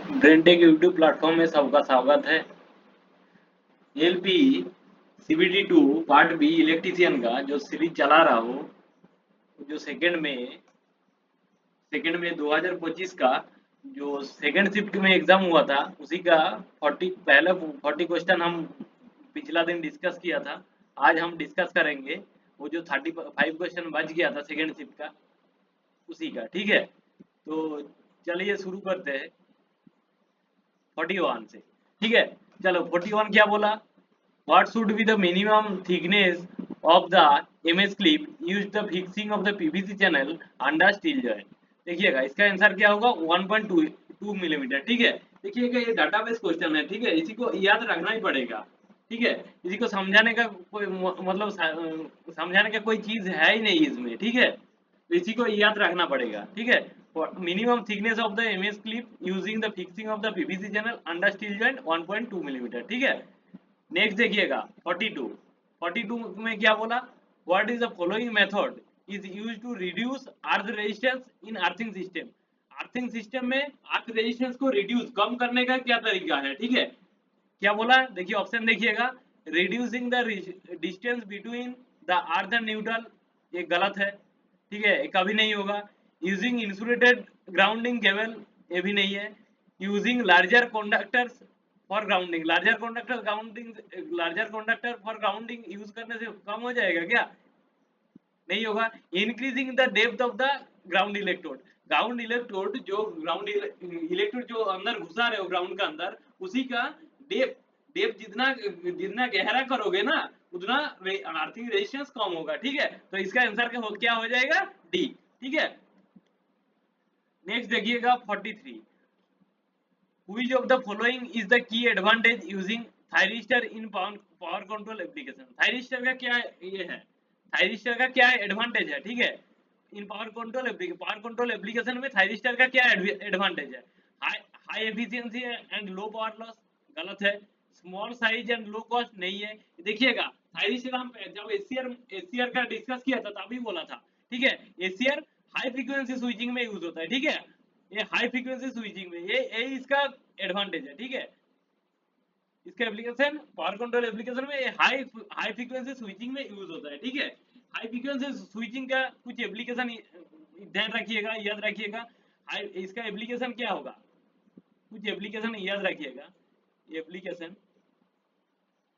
ब्रेनटेक YouTube platform में सबका स्वागत है। LP CBT 2 part B electrician का जो सीरीज चला रहा हो, जो सेकंड में 2025 का जो सेकंड शिफ्ट में एग्जाम हुआ था, उसी का 40 क्वेश्चन हम पिछला दिन डिस्कस किया था। आज हम डिस्कस करेंगे वो जो 35 क्वेश्चन बच गया था सेकंड शिफ्ट का, उसी का। ठीक है, तो चलिए शुरू करते हैं 41 से। ठीक है, चलो 41 क्या बोला? What should be the minimum thickness of the MS clip used the fixing of the PVC channel under steel joint? देखिएगा इसका आंसर क्या होगा, 1.2 मिलीमीटर। ठीक है, देखिएगा ये डाटाबेस क्वेश्चन है। ठीक है, इसी को याद रखना ही पड़ेगा। ठीक है, इसी को समझाने का कोई मतलब समझाने का कोई चीज है ही नहीं इसमें। ठीक है, तो इसी को याद रखना पड़ेगा। ठीक है, minimum thickness of the MS clip using the fixing of the PVC channel under steel joint 1.2 millimetre. ठीक है, नेक्स्ट देखिएगा 42 में क्या बोला? What is the following method is used to reduce earth resistance in earthing system? Earthing system में earth resistance को reduce कम करने का क्या तरीका है? ठीक है, क्या बोला? देखिए ऑप्शन देखिएगा, reducing the distance between the earth and neutral, ये गलत है। ठीक है, ये कभी नहीं होगा। यूजिंग इंसुलेटेड ग्राउंडिंग केबल, ये भी नहीं है। Using larger conductors for grounding, larger conductor for grounding use करने से कम हो जाएगा क्या? नहीं होगा। Increasing the depth of the ground electrode, ground electrode जो अंदर घुसा रहे हो ग्राउंड का अंदर, उसी का डेप्थ डेप्थ जितना जितना गहरा करोगे ना, उतना अर्थिंग रेजिस्टेंस कम होगा। ठीक है, तो इसका आंसर क्या हो जाएगा? डी। ठीक है, नेक्स्ट देखिएगा 43। Which of the following is the key advantage using thyristor in power control application? thyristor का क्या ये है? thyristor का क्या एडवांटेज है? ठीक है, इन पावर कंट्रोल एप्लीकेशन में thyristor का क्या एडवांटेज है? High efficiency and low power loss, गलत है। Small size and low cost, नहीं है। देखिएगा thyristor हम जब एसीआर का डिस्कस किया था तभी बोला था। ठीक है, एसीआर हाई फ्रीक्वेंसी स्विचिंग में यूज होता है। ठीक है, ये हाई फ्रीक्वेंसी स्विचिंग में ये इसका एडवांटेज है। ठीक है, इसका एप्लीकेशन पावर कंट्रोल एप्लीकेशन में हाई फ्रीक्वेंसी स्विचिंग में यूज होता है। ठीक है, हाई फ्रीक्वेंसी स्विचिंग का कुछ एप्लीकेशन ध्यान रखिएगा, याद रखिएगा। इसका एप्लीकेशन क्या होगा? कुछ एप्लीकेशन याद रखिएगा। एप्लीकेशन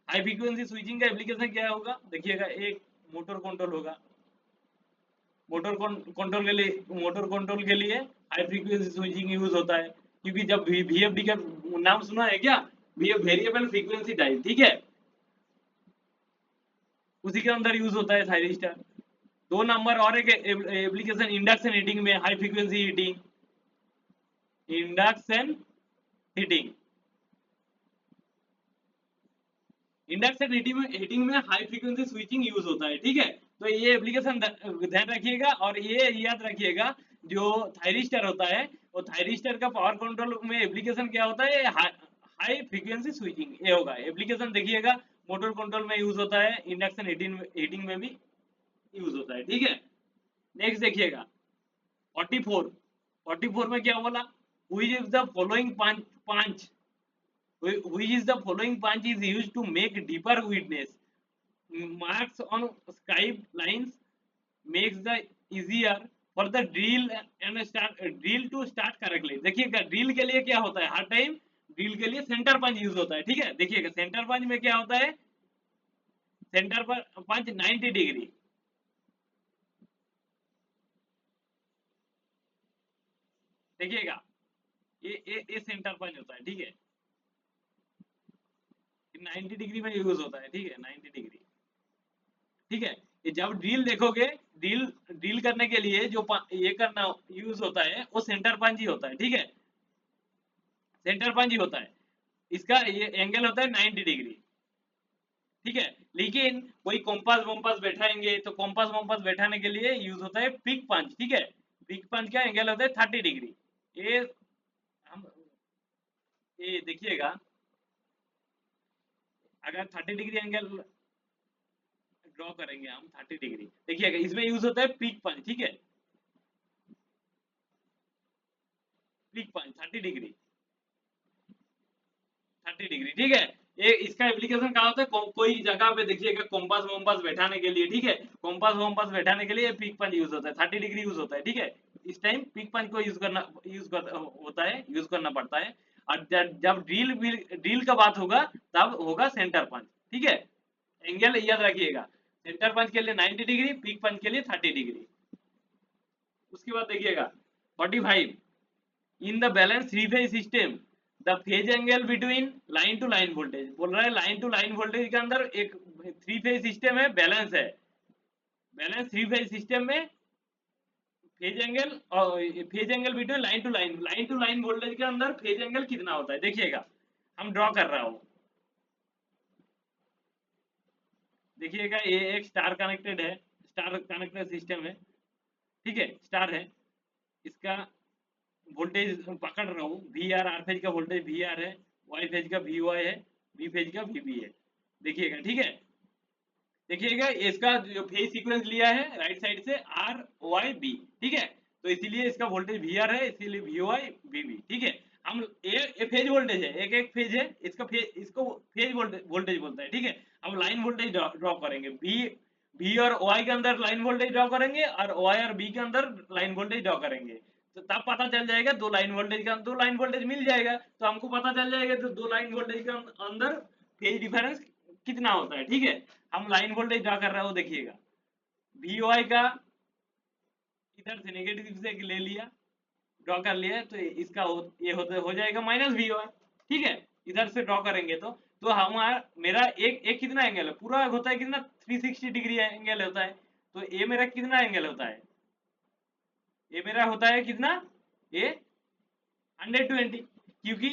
हाई फ्रीक्वेंसी स्विचिंग का एप्लीकेशन क्या होगा? देखिएगा, एक मोटर कंट्रोल होगा। मोटर कंट्रोल के लिए हाई फ्रीक्वेंसी स्विचिंग यूज होता है, क्योंकि जब वीएफडी का नाम सुना है क्या? Variable frequency type. ठीक है, उसी के अंदर यूज होता है थायरिस्टर। 2 नंबर और एक एप्लीकेशन इंडक्शन हीटिंग में, high frequency heating, induction heating heating में हाई फ्रीक्वेंसी स्विचिंग यूज होता है। ठीक है, तो ये एप्लीकेशन ध्यान रखिएगा। और ये याद रखिएगा, जो थायरिस्टर होता है, वो थायरिस्टर का पावर कंट्रोल में एप्लीकेशन क्या होता है? हाई फ्रीक्वेंसी स्विचिंग, ये होगा एप्लीकेशन। देखिएगा, मोटर कंट्रोल में यूज होता है, इंडक्शन हीटिंग में भी यूज होता है। ठीक है, नेक्स्ट देखिएगा 44 में क्या बोला? Which is the following punch which is the following punch is used to make deeper witness? Marks on scribe lines makes the easier for the drill to start correctly. देखिएगा, drill के लिए क्या होता है? हर टाइम ड्रिल के लिए centre पंच use होता है। ठीक है, देखिएगा सेंटर पंच में क्या होता है? Centre punch 90 degree. देखिएगा, ये सेंटर पंच होता है। ठीक है, 90 डिग्री में यूज होता है। ठीक है, 90 डिग्री। ठीक है, ये जब ड्रिल देखोगे, ड्रिल करने के लिए जो ये करना यूज होता है, वो सेंटर पंच ही होता है। ठीक है, सेंटर पंच ही होता है। इसका ये एंगल होता है 90 डिग्री। ठीक है, लेकिन कोई कॉम्पास बैठाएंगे तो कॉम्पास बैठाने के लिए यूज होता है पिक पंच। ठीक है, पिक पंच का एंगल होता है 30 डिग्री। ये हम ये देखिएगा, अगर 30 डिग्री एंगल ड्रॉ करेंगे हम 30 डिग्री, देखिएगा इसमें यूज होता है पिक पंच। ठीक है, पिक पंच 30 डिग्री। 30 डिग्री, ठीक है। ये इसका एप्लीकेशन कहाँ होता है, कोई जगह पे देखिएगा कॉम्पास वोम्पास बैठाने के लिए, ठीक है, कॉम्पास वोम्पास बैठाने के लिए पिक पंच यूज होता है, 30 डिग्री यूज होता है, ठीक है। इस टाइम पिक पंच को होता है, यूज करना पड़ता है। और जब ड्रिल का बात होगा तब होगा सेंटर पंच, ठीक है। एंगल याद रखिएगा, सेंटर पंच के लिए 90 डिग्री, पिक पंच के लिए 30 डिग्री। उसके बाद देखिएगा 45, in the balance three phase system the phase angle between line to line voltage, बोल रहा है लाइन टू लाइन वोल्टेज के अंदर एक थ्री फेज सिस्टम है, बैलेंस है, बैलेंस थ्री फेज सिस्टम में फेज एंगल और phase angle between line to line voltage के अंदर फेज एंगल कितना होता है, देखिएगा हम ड्रॉ कर रहा हूं। देखिएगा ये एक स्टार कनेक्टेड है, स्टार कनेक्टेड सिस्टम है, ठीक है, स्टार है। इसका वोल्टेज पकड़ रहा हूँ, वी आर, आर फेज का वोल्टेज वी आर है, वाई फेज का वी वाई है, बी फेज का वी बी है, देखिएगा, ठीक है। देखिएगा इसका जो फेज सीक्वेंस लिया है राइट साइड से आर वाई बी, ठीक है, तो इसीलिए इसका वोल्टेज वी आर है, इसीलिए वी वाई वी बी, ठीक है। हम ये फेज वोल्टेज है, एक एक फेज है, इसका फेज, इसको फेज वोल्टेज बोलता है, ठीक है। हम लाइन वोल्टेज ड्रॉ करेंगे, बी और वाई के अंदर लाइन वोल्टेज ड्रॉ करेंगे, और वाई और बी के अंदर लाइन वोल्टेज ड्रॉ करेंगे, तो तब पता चल जाएगा दो लाइन वोल्टेज का, दो लाइन वोल्टेज मिल जाएगा, तो हमको पता चल जाएगा तो दो लाइन वोल्टेज के अंदर फेज डिफरेंस कितना होता है, ठीक है। हम लाइन वोल्टेज ड्रा कर रहे हो, देखिएगा वी वाई का इधर से नेगेटिव से ले लिया, ड्रॉ कर लिया, तो इसका ये हो जाएगा माइनस वी वाई, ठीक है। इधर से ड्रॉ करेंगे तो हमारा मेरा एक कितना एंगल है, पूरा होता है कितना 360 डिग्री एंगल होता है, तो ये मेरा कितना एंगल होता है, ये मेरा होता है कितना, ये 120, क्योंकि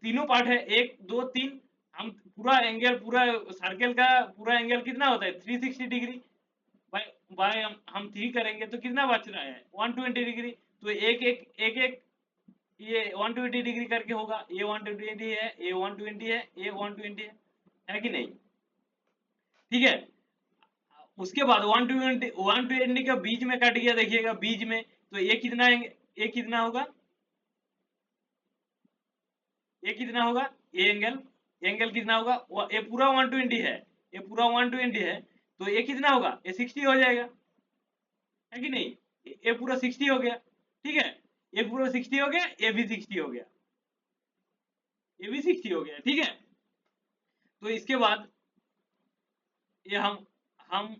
तीनों पार्ट है, 1 2 3, हम पूरा एंगल, पूरा सर्कल का पूरा एंगल कितना होता है 360 डिग्री, बाय हम 3 करेंगे तो कितना बच रहा है 120 डिग्री, तो एक ये 120 डिग्री करके होगा, ये 120 है, ये 120 है, ये 120 है कि नहीं, ठीक है। उसके बाद 120 का बीच में कट गया, देखिएगा बीच में, तो ये कितना होगा, ये कितना होगा, ये एंगल कितना होगा, ये पूरा 120 है, ये पूरा 120 है, तो ये कितना होगा, ये 60 हो जाएगा, है कि नहीं, ये पूरा 60 हो गया, ठीक है, ये पूरा 60 हो गया, ये भी 60 हो गया, ये भी 60 हो गया, ठीक है। तो इसके बाद ये हम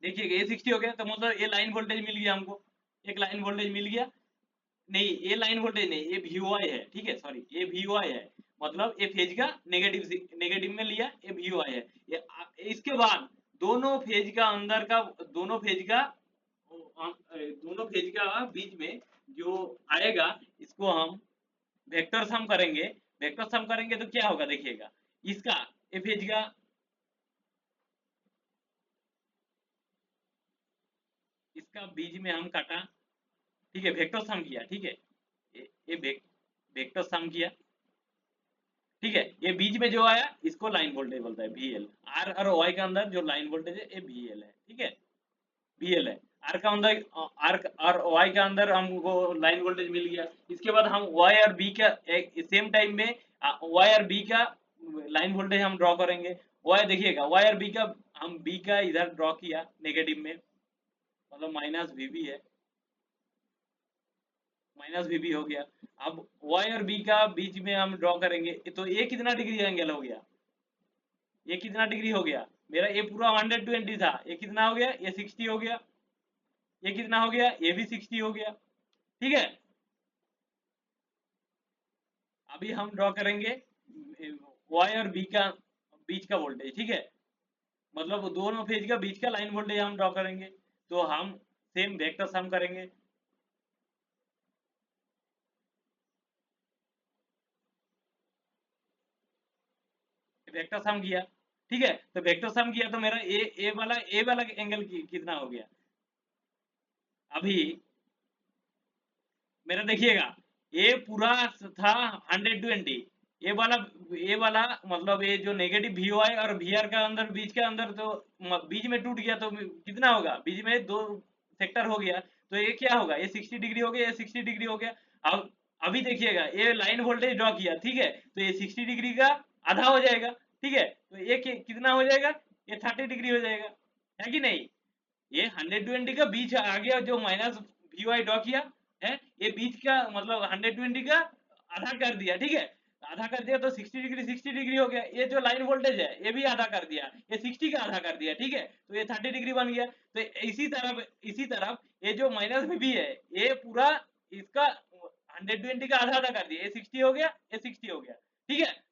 देखिएगा ये 60 हो गया, तो मतलब ये लाइन वोल्टेज मिल गया हमको, एक लाइन वोल्टेज मिल गया, नहीं ये लाइन वोल्टेज नहीं, ये वी वाई है, ठीक है, सॉरी ये वी वाई है, मतलब ये फेज का नेगेटिव में लिया, ये वी वाई है। ये इसके बाद दोनों फेज का अंदर का, दोनों फेज का बीच में जो आएगा, इसको हम वेक्टर सम करेंगे, वेक्टर सम करेंगे तो क्या होगा, देखिएगा इसका ये फेज का, इसका बीच में हम काटा, ठीक है, वेक्टर सम किया, ठीक है, ये वेक्टर सम किया, ठीक है। ये बीच में जो आया इसको लाइन वोल्टेज बोलता है VL, आर और वाई के अंदर जो लाइन वोल्टेज है ये VL है, ठीक है, VL है। आर का अंदर, आर और वाई के अंदर हमको लाइन वोल्टेज मिल गया। इसके बाद हम वाई और बी का सेम टाइम में वाई और बी का लाइन वोल्टेज हम ड्रॉ करेंगे। वाई देखिएगा, वाई और बी का हम बी का इधर ड्रॉ किया नेगेटिव में, मतलब माइनस VB है, माइनस VB हो गया। अब y और b का बीच में हम ड्रॉ करेंगे, तो ये कितना डिग्री एंगल हो गया, ये कितना डिग्री हो गया, मेरा ये पूरा 120 था, ये कितना हो गया, ये 60 हो गया, ये कितना हो गया, ये भी 60 हो गया, ठीक है। अभी हम ड्रॉ करेंगे y और b का बीच का वोल्टेज, ठीक है, मतलब दोनों फेज का बीच का लाइन वोल्टेज हम ड्रॉ करेंगे, तो हम सेम वेक्टर सम करेंगे, वेक्टर सम किया, ठीक है, तो वेक्टर सम किया तो मेरा ए वाला एंगल कितना हो गया, अभी मेरा देखिएगा ये पूरा था 120, ये वाला मतलब ये जो नेगेटिव वी आई और वी आर का अंदर बीच के अंदर, तो बीच में टूट गया, तो कितना होगा, बीच में 2 सेक्टर हो गया, तो ये क्या होगा, ये 60 डिग्री हो गया, ये 60 डिग्री हो गया। अभी देखिएगा ये लाइन वोल्टेज ड्रॉ किया, ठीक है, तो ये 60 डिग्री का आधा हो जाएगा, ठीक है, तो ये कितना हो जाएगा, ये 30 डिग्री हो जाएगा, है कि नहीं। ये 120 का बीच आ गया, जो माइनस वी वाई ड्रॉ किया है, ये बीच का मतलब 120 का आधा कर दिया, ठीक है, आधा कर दिया तो 60 डिग्री हो गया। ये जो लाइन वोल्टेज है ये भी आधा कर दिया, ये 60 का आधा कर दिया, ठीक है, तो ये 30 डिग्री बन गया। तो इसी तरफ ये जो माइनस भी है, ये पूरा इसका 120 का आधा आधा कर दिया, ये 60 हो गया, ये 60 हो गया, ठीक है।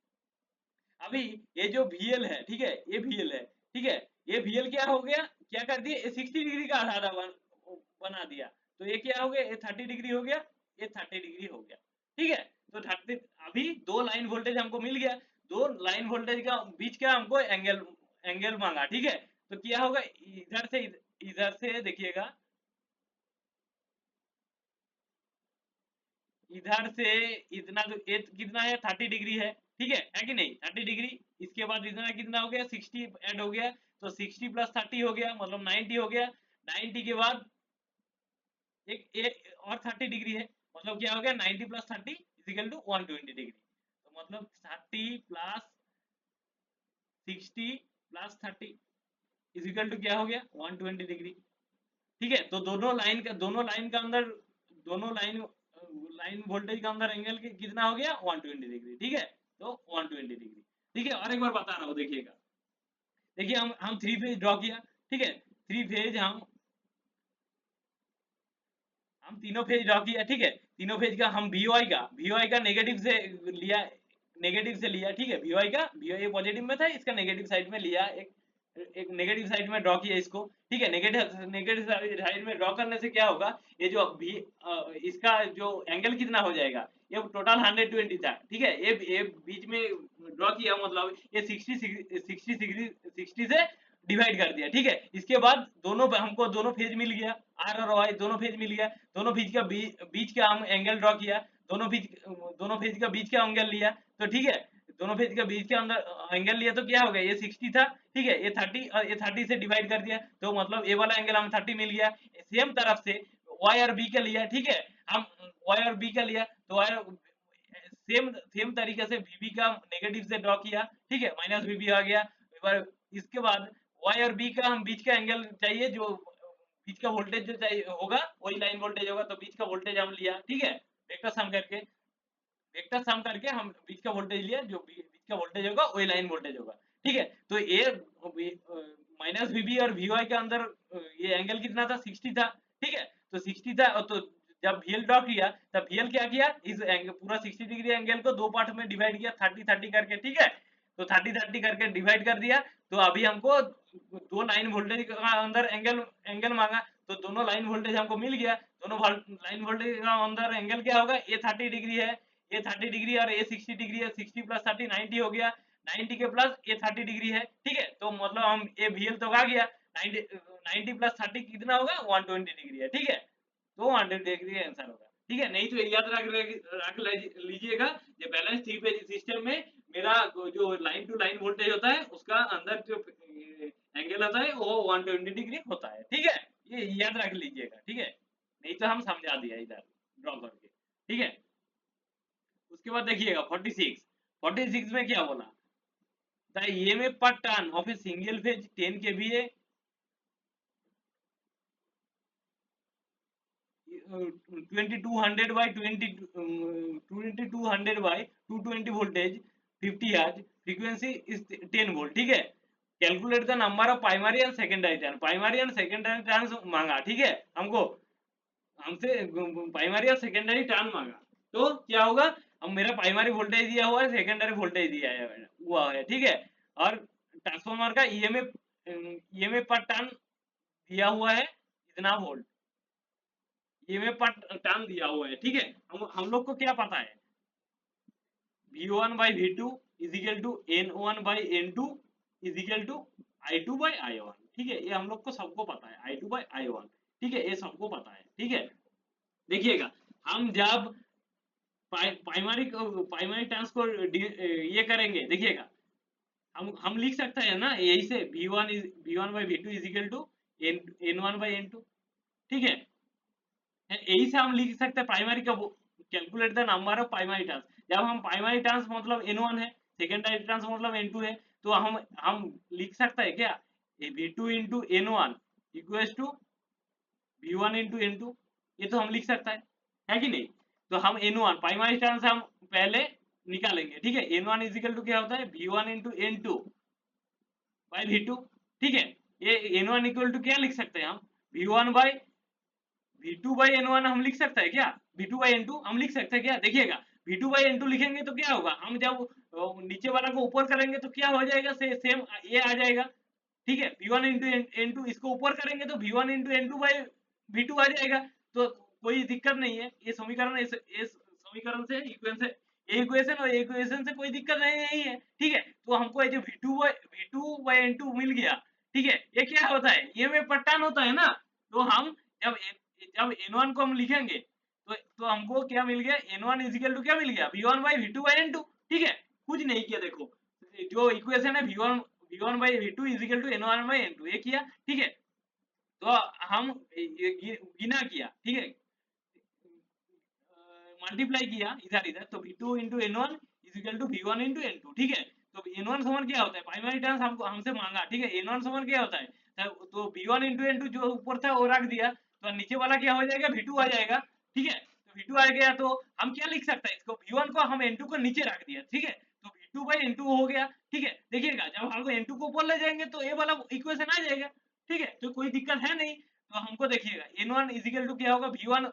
अभी ये जो VL है, ठीक है, ये VL है, ठीक है, ये VL क्या हो गया, क्या कर दिया, ये 60 डिग्री का आधा आधा बना दिया, तो ये क्या हो गया, ये 30 डिग्री हो गया, ये 30 डिग्री हो गया, ठीक है। तो 30, अभी दो लाइन वोल्टेज हमको मिल गया, दो लाइन वोल्टेज का बीच का हमको एंगल एंगल मांगा, ठीक है, तो क्या होगा, इधर से देखिएगा, इधर से इतना जो कितना है, 30 डिग्री है कि नहीं, 30 डिग्री, इसके बाद इतना कितना हो गया, 60 ऐड हो गया, तो 60 प्लस 30 हो गया, मतलब 90 हो गया, 90 के बाद एक और 30 डिग्री है, मतलब क्या हो गया, 90 प्लस 30 इजिकल टू 120 डिग्री, तो मतलब 30 प्लस 60 प्लस 30 इजिकल टू क्या हो गया, 120 डिग्री, ठीक है। तो दोनों लाइन का अंदर, दोनों लाइन वोल्टेज का अंदर एंगल कितना हो गया, 120 डिग्री, ठीक है, तो 120 डिग्री, ठीक है। और एक बार बता रहा हूँ, देखिएगा, देखिए हम थ्री फेज ड्रॉ किया, ठीक है, थ्री फेज हम तीनों फेज ड्रॉ किया, ठीक है, तीनों फेज का हम वी वाई का नेगेटिव से लिया, ठीक है, वी वाई पॉजिटिव में था, इसका नेगेटिव साइड में लिया, एक नेगेटिव साइड में ड्रॉ किया इसको, ठीक है, नेगेटिव नेगेटिव साइड में ड्रॉ करने से क्या होगा, ये जो भी इसका जो एंगल कितना हो जाएगा, ये टोटल 120 था, ठीक है, ये बीच में ड्रॉ किया, मतलब ये 60 से डिवाइड कर दिया, ठीक है। इसके बाद हमको दोनों फेज मिल गया, आर और वाई दोनों फेज मिल गया, दोनों फेज का बीच का हम एंगल ड्रॉ किया, दोनों फेज का बीच का एंगल लिया, तो ठीक है, दोनों फेज का बीच के अंदर एंगल लिया, तो क्या हो गया, ये 60 था, ठीक है, ये 30 और ये 30 से डिवाइड कर दिया, तो मतलब ये वाला एंगल हम 30 मिल गया। सेम तरफ से वाई और बी का लिया, ठीक है, हम वाई और बी का लिया, तो वाई सेम सेम तरीके से वीबी का नेगेटिव से ड्रॉ किया, ठीक है, माइनस वीबी आ गया। इसके बाद वाई और बी का हम बीच का एंगल चाहिए, जो बीच का वोल्टेज जो चाहिए होगा, वही लाइन वोल्टेज होगा, तो बीच का वोल्टेज हम लिया, ठीक है, वेक्टर सम करके हम बीच का वोल्टेज लिया, जो बीच का वोल्टेज होगा वही लाइन वोल्टेज होगा, ठीक है। तो ये माइनस वीबी और वी के अंदर ये एंगल कितना था, 60 था, ठीक है, तो 60 था, तो जब VL ड्रॉ किया, तब VL क्या किया, इस एंगल पूरा 60 डिग्री एंगल को दो पार्ट में डिवाइड किया, 30-30 करके, ठीक है, तो 30-30 करके डिवाइड कर दिया, तो अभी हमको दो लाइन वोल्टेज का अंदर एंगल एंगल मांगा, तो दोनों लाइन वोल्टेज हमको मिल गया, दोनों लाइन वोल्टेज का अंदर एंगल क्या होगा, ये 30 डिग्री है, ये 30 डिग्री और ये 60 डिग्री है, 60 प्लस 30 90 हो गया, 90 के प्लस ये 30 डिग्री है, ठीक है, तो मतलब हम ये VL तो आ गया, 90 प्लस 30 कितना होगा, 120 डिग्री है, ठीक है, तो 100 डिग्री का आंसर होगा, ठीक है। नहीं तो याद रख लीजिएगा, ये बैलेंस थ्री फेज सिस्टम में मेरा जो लाइन टू लाइन वोल्टेज होता है, उसका अंदर जो एंगल होता है वो 120 डिग्री होता है, ठीक है, ये याद रख लीजिएगा, ठीक है, नहीं तो हम समझा दिया इधर ड्रॉ करके, ठीक है। उसके बाद देखिएगा 46 में क्या बोला, द ईएमएफ पर turn off a single phase 10 KVA 2200 by 2200 by 220 voltage 50 hertz frequency is 10 volt, ठीक है। Calculate the number of primary and secondary turns मांगा, ठीक है, हमसे प्राइमरी और सेकेंडरी टर्न मांगा, तो क्या होगा, अब मेरा प्राइमरी वोल्टेज दिया हुआ है, सेकेंडरी वोल्टेज दिया हुआ है, ठीक है, और ट्रांसफार्मर का ईएमएफ पर टर्न दिया हुआ है इतना वोल्ट, ईएमएफ पर टर्न दिया हुआ है, ठीक है। हम लोग को क्या पता है, V1 by V2 is equal to N1 by N2 is equal to I2 by I1, ठीक है, ये हम लोग को सबको पता है, I2 by I1, ठीक है, ये सबको पता है, ठीक है। देखिएगा, हम जब प्राइमरी टर्म्स को ये करेंगे, देखिएगा, हम लिख सकते हैं ना, यही से V1 by V2 is equal to N1 by N2, ठीक है, यही से हम लिख सकते हैं प्राइमरी का calculate the number of primary turns. जब हम प्राइमरी टर्न्स मतलब N1 है, सेकेंडरी टर्न्स मतलब N2 है, तो हम लिख सकते हैं क्या V2 into N1 equals to V1 into N2, ये तो हम लिख सकता है कि नहीं। तो हम N1 प्राइमरी टर्न्स हम पहले निकालेंगे, ठीक है। N1 इजिकल टू क्या होता है V1 into N2 by V2, ठीक है। ये N1 इक्वल टू क्या लिख सकते हैं हम V1 by V2 by N1 हम लिख सकते हैं क्या, V2 बाई N2 हम लिख सकते हैं क्या। देखिएगा V2 बाई N2 लिखेंगे तो क्या होगा, हम जब नीचे वाला को ऊपर करेंगे तो क्या हो जाएगा, सेम ये आ जाएगा, ठीक है। V1 इंटू N2 इसको ऊपर करेंगे तो V1 into N2 by V2 आ जाएगा। तो कोई दिक्कत नहीं है, ये समीकरण इस समीकरण से इक्वेशन और इक्वेशन से कोई दिक्कत नहीं है, ठीक है। तो हमको ये जो V2 बाई N2 मिल गया, ठीक है। ये क्या होता है, ये में पट्टान होता है ना। तो हम जब जब N1 को हम लिखेंगे तो हमको क्या मिल गया, N1 इजिकल टू क्या मिल गया V1 by V2 by N2, ठीक है। कुछ नहीं किया, देखो जो इक्वेशन है V1 by V2 equal to N1 by N2 ये किया, ठीक है। तो हम गिना किया, ठीक है, मल्टीप्लाई किया इधर इधर, तो V2 into N1 is equal to V1 into N2, ठीक है। तो N1 समान क्या होता है, प्राइमरी टर्म्स हमको हमसे मांगा, ठीक है। N1 समान क्या होता है, तो V1 इंटू N2 जो ऊपर था वो रख दिया, तो नीचे वाला क्या हो जाएगा V2 आ जाएगा, ठीक है। तो V2 आ गया तो हम क्या लिख सकते हैं इसको, V1 को हम N2 को नीचे रख दिया, ठीक है। तो V2 बाई N2 हो गया, ठीक है। देखिएगा जब हमको N2 को ऊपर ले जाएंगे तो ये वाला इक्वेशन आ जाएगा, ठीक है। तो कोई दिक्कत है नहीं। तो हमको देखिएगा N1 इजिकल टू क्या होगा V1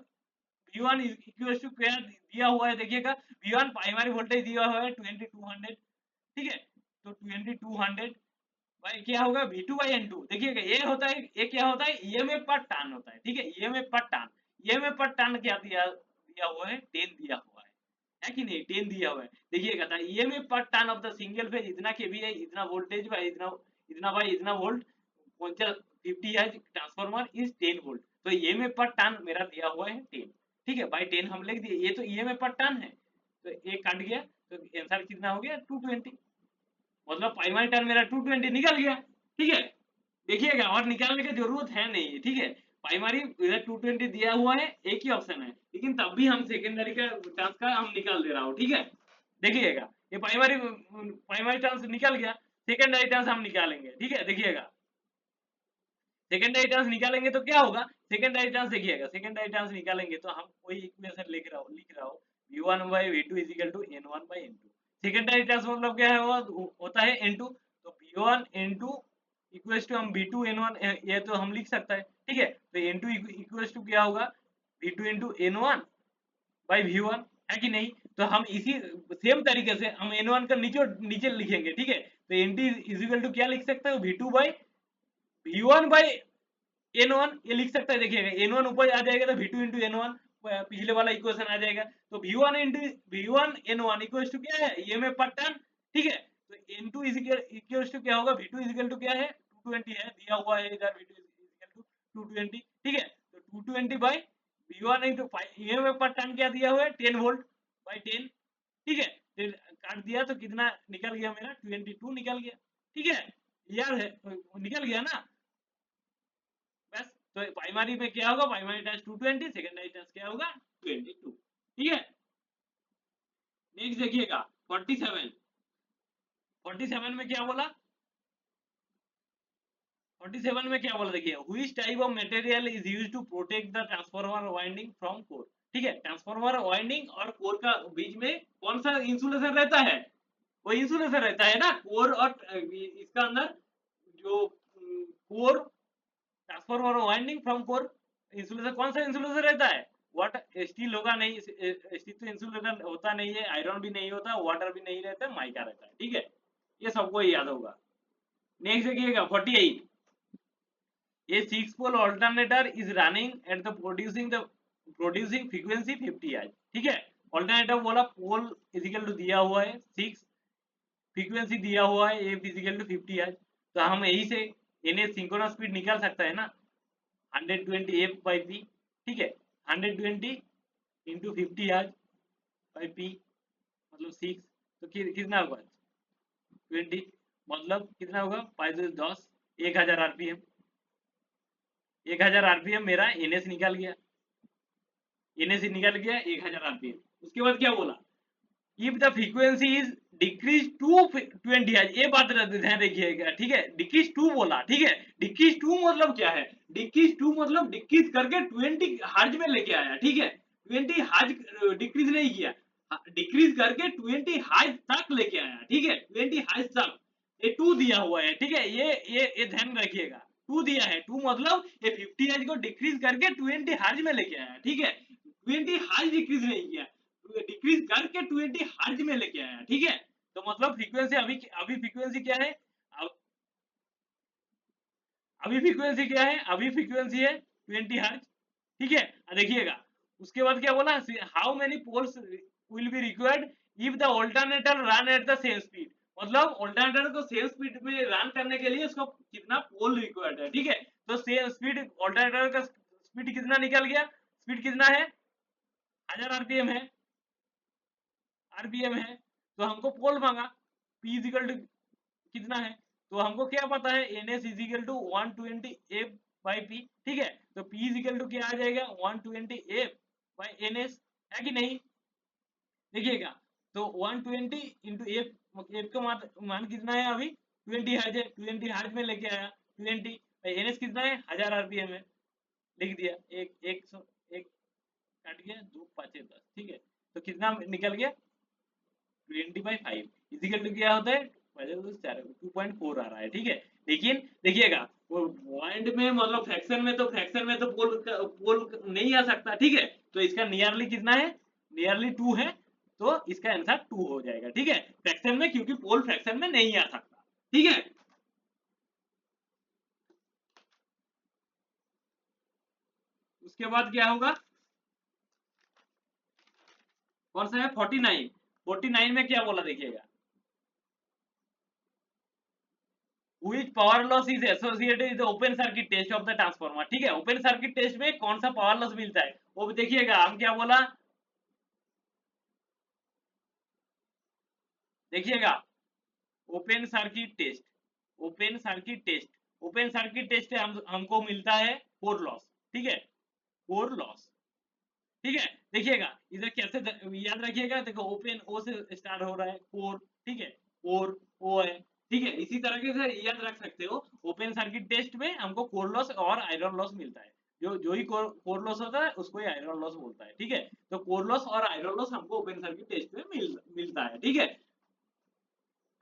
इक्वल टू क्या दिया हुआ है, देखिएगा V1 प्राइमरी वोल्टेज दिया हुआ है 2200, ठीक है। तो 2200 भाई क्या होगा V2 बाई N2, देखिएगा ये होता है, ये क्या होता है ईएमएफ पर टर्न होता है, ठीक है। ईएमएफ पर टर्न क्या दिया दिया हुआ है 10 दिया हुआ है कि नहीं, 10 दिया हुआ है। देखिएगा था ईएमएफ पर turn off the single phase इतना केवी है, इतना वोल्टेज बाई इतना इतना बाई इतना वोल्ट 50 है, ट्रांसफार्मर इज 10 वोल्ट। तो ईएमएफ पर टर्न मेरा दिया हुआ है 10, ठीक है, बाई 10 हम लिख दिए, ये तो ईएमएफ पर टर्न है। तो ये कट गया, तो आंसर कितना हो गया 220, मतलब प्राइमरी टर्न मेरा 220 निकल गया, ठीक है। देखिएगा और निकालने की जरूरत है नहीं, ठीक है। प्राइमरी इधर 220 दिया हुआ है, एक ही ऑप्शन है, लेकिन तब भी हम सेकेंडरी का टर्न्स का हम निकाल दे रहा हूँ, ठीक है। देखिएगा ये प्राइमरी टर्न्स निकल गया, सेकेंडरी टर्न्स हम निकालेंगे, ठीक है। देखिएगा सेकेंडरी टर्न्स निकालेंगे तो क्या होगा, सेकेंडरी टर्न्स देखिएगा, सेकेंडरी टर्न्स निकालेंगे तो हम कोई इक्वेशन लिख रहा हूँ V1 by V2 equal to N1 by N2। Secondary turns मतलब क्या है, वो होता है N2। तो V1 N2 इक्वल्स टू हम V2 N1 ये तो हम लिख सकता है, ठीक है। तो N2 इक्वल्स टू क्या होगा V2 into N1 by V1, है कि नहीं। तो हम इसी सेम तरीके से हम N1 का नीचे नीचे लिखेंगे, ठीक है। तो N2 इजिकल टू क्या लिख सकते हो V2 by V1 by N1 ये लिख सकता है। देखिएगा N1 ऊपर आ जाएगा तो V2 इंटू N1 पिछले वाला इक्वेशन आ जाएगा। तो V1 into V1 N1 equals to क्या है ईएमएफ पर टर्न, ठीक है। तो N2 इक्वल्स टू क्या होगा, V2 इक्वल टू क्या है 220 है दिया हुआ है इधर, V2 इक्वल टू 220, ठीक है। तो 220 बाई V1 इंटू ईएमएफ पर टर्न क्या दिया हुआ है 10 वोल्ट बाई 10, ठीक है। फिर काट दिया तो कितना निकल गया मेरा 22 निकल गया, ठीक है। यार है निकल गया ना, बस। तो प्राइमरी में क्या होगा, प्राइमरी टर्न्स 220, सेकेंडरी टर्न्स क्या होगा 22, ठीक है। नेक्स्ट देखिएगा 47, 47 में क्या बोला, 47 में क्या बोला देखिए, which type of material is used to protect the transformer winding from core, ठीक है। ट्रांसफार्मर वाइंडिंग और कोर का बीच में कौन सा इंसुलेशन रहता है, वो इंसुलेशन रहता है ना कोर, और इसका अंदर जो core transformer winding from core insulation कौन सा इंसुलेशन रहता है, वाटर स्टील होगा नहीं, स्टील तो इंसुलेशन होता नहीं है, आयरन भी नहीं होता, वाटर भी नहीं रहता, माइका रहता है, ठीक है। ये सबको याद होगा। नेक्स्ट देखिएगा 48, a 6 pole alternator is running at the producing frequency 50 Hz, ठीक है। ऑल्टरनेटर बोला पोल इजिकल टू दिया हुआ है 6, फ्रीक्वेंसी दिया हुआ है ए फिजिकल टू 50 हर्ट्ज। तो हम यही से इन्हें सिंक्रोनस स्पीड निकाल सकता है ना 120 एफ बाई पी, ठीक है। 120 इंटू 50 हर्ट्ज बाई पी मतलब 6, तो कितना होगा 20, मतलब कितना होगा 5 10 1000 आरपीएम, 1000 आरपीएम मेरा एनएस निकल गया, 1000 आरपीएम, उसके बाद क्या बोला, if the frequency is decrease to 20 hertz, ये बात ध्यान रखिएगा, ठीक है, डिक्रीज टू बोला, ठीक है, डिक्रीज टू मतलब क्या है, डिक्रीज टू मतलब डिक्रीज करके 20 हर्ट्ज में लेके आया, ठीक है, 20 हर्ट्ज डिक्रीज नहीं किया, डिक्रीज करके 20 हर्ट्ज तक लेके आया, ठीक है, 20 हर्ट्ज तक, ये टू दिया हुआ है, ठीक है, ये ध्यान रखिएगा, टू दिया है, टू मतलब ये 50 हर्ट्ज को डिक्रीज करके 20 हर्ट्ज में लेके आया, ठीक है, 20 हर्ट्ज डिक्रीज नहीं किया, डिक्रीज करके 20 हर्ट्ज में लेके आया, ठीक है, तो मतलब फ्रीक्वेंसी अभी अभी फ्रीक्वेंसी क्या है, अभी फ्रीक्वेंसी क्या है, अभी फ्रीक्वेंसी है 20 हर्ट्ज, ठीक है, देखिएगा उसके बाद क्या बोला, how many poles will be required if the alternator run at the same speed, मतलब ऑल्टरनेटर को सेम स्पीड में रन करने के लिए उसको कितना पोल रिक्वायर्ड है, ठीक है, तो सेम स्पीड ऑल्टरनेटर का स्पीड कितना निकल गया, स्पीड कितना है 1000 आरपीएम है, आरपीएम है, तो हमको पोल मांगा, p इजिकल टू कितना है, तो हमको क्या पता है ns equal to 120 f by p, ठीक है, तो p इजिकल टू क्या आ जाएगा 120 f बाई ns, है कि नहीं, देखिएगा, तो 120 इंटू f का मान कितना है, अभी 20 हर्ज है, 20 हर्ज में लेके आया 20, ns कितना है 1000 आरपीएम है, लिख दिया, एक काट गया, 2 5 10, ठीक है, तो कितना निकल गया 20/5 इजिकल टू क्या होता है 2.4 आ रहा है, ठीक है, लेकिन देखिएगा वो पॉइंट में मतलब फ्रैक्शन में तो पोल नहीं आ सकता, ठीक है, तो इसका नियरली कितना है, नियरली 2 है, तो इसका आंसर 2 हो जाएगा, ठीक है, फ्रैक्शन में, क्योंकि पोल फ्रैक्शन में नहीं आ सकता, ठीक है, उसके बाद क्या होगा, कौन सा है 49, 49 में क्या बोला देखिएगा, which power loss is associated with the open circuit test of the transformer, ठीक है, ओपन सर्किट टेस्ट में कौन सा पावर लॉस मिलता है, वो देखिएगा, हम क्या बोला, देखिएगा open circuit test, open circuit test, open circuit test हमको मिलता है कोर लॉस, ठीक है, कोर लॉस, ठीक है, देखिएगा इधर कैसे याद रखिएगा, देखो ओपन ओ से स्टार्ट हो रहा है, कोर, ठीक है, कोर ओ है, ठीक है, इसी तरीके से याद रख सकते हो, ओपन सर्किट टेस्ट में हमको कोर लॉस और आयरन लॉस मिलता है, जो ही कोर लॉस होता है उसको ही आयरन लॉस बोलता है, ठीक है, तो कोर लॉस और आयरन लॉस हमको ओपन सर्किट टेस्ट में मिलता है, ठीक है,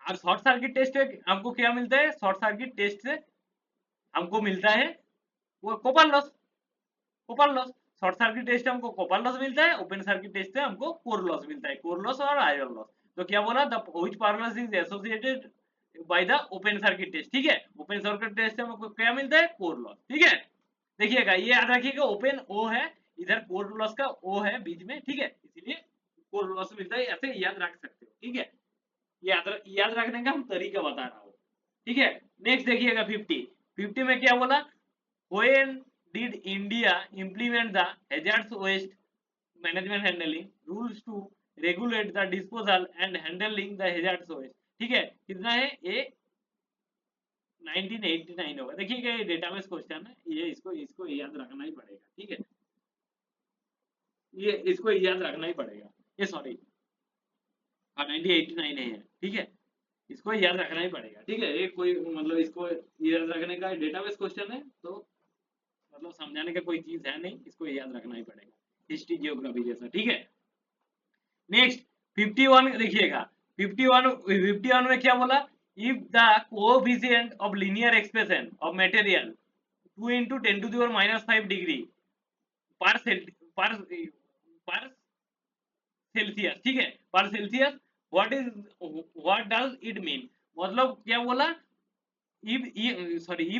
और शॉर्ट सर्किट टेस्ट हमको क्या मिलता है, शॉर्ट सर्किट टेस्ट से हमको मिलता है वो copper loss, copper loss, short circuit test हमको कॉपर लॉस मिलता है, ओपन सर्किट टेस्ट से हमको कोर लॉस मिलता है, कोर लॉस और आयरन लॉस, तो क्या बोला, the which power loss is associated by the open circuit test, ठीक है, ओपन सर्किट टेस्ट से हमको क्या मिलता है, कोर लॉस, ठीक है, देखिएगा ये याद रखिएगा, ओपन ओ है, इधर कोर लॉस का ओ है बीच में, ठीक है, इसीलिए कोर लॉस मिलता है, ऐसे याद रख सकते हो, ठीक है, याद रखने का हम तरीका बता रहा हूँ, ठीक है, नेक्स्ट देखिएगा 50 में क्या बोला, when did India implement the hazardous waste management handling rules to regulate the disposal and handling the hazardous waste, ठीक है, कितना है ये 1989 होगा, देखिएगा ये डेटाबेस क्वेश्चन है, ये इसको याद रखना ही पड़ेगा, ठीक है, ये इसको याद रखना ही पड़ेगा, ये सॉरी, हाँ 1989 है, ठीक है, इसको याद रखना ही पड़ेगा, ठीक है, ये कोई मतलब इसको याद रखने का डेटाबेस क्वेश्चन है, तो मतलब समझाने का कोई चीज है नहीं, इसको याद रखना ही पड़ेगा, हिस्ट्री जियोग्राफी जैसा, ठीक है, नेक्स्ट 51 देखिएगा, 51 में क्या बोला, if the coefficient of linear expression of material 2 into 10 to the power -5 degree पर पर सेल्सियस, ठीक है, पर Celsius, what does it mean, मतलब क्या बोला, if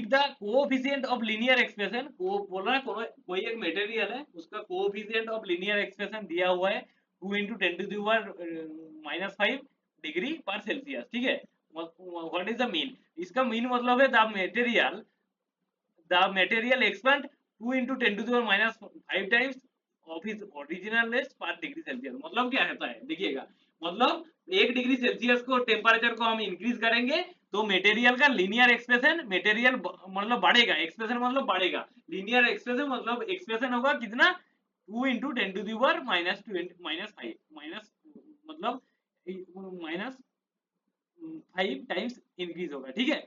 the coefficient of linear expression को बोला, कोई एक मटेरियल है उसका coefficient of linear expression दिया हुआ है 2 into 10 to the power -5 degree पर सेल्सियस, ठीक है, व्हाट इज द मीन, इसका मीन मतलब है the material expand 2 into 10 to the power -5 times of its originalness per degree celsius, मतलब क्या होता है देखिएगा, मतलब 1 डिग्री सेल्सियस को टेम्परेचर को हम इंक्रीज करेंगे तो मटेरियल का लीनियर एक्सप्रेशन, मटेरियल मतलब बढ़ेगा, एक्सप्रेशन मतलब बढ़ेगा, लीनियर एक्सप्रेशन मतलब एक्सप्रेशन होगा कितना 2 into 10 to the power minus minus 5 minus मतलब माइनस 5 टाइम्स इंक्रीज होगा, ठीक है।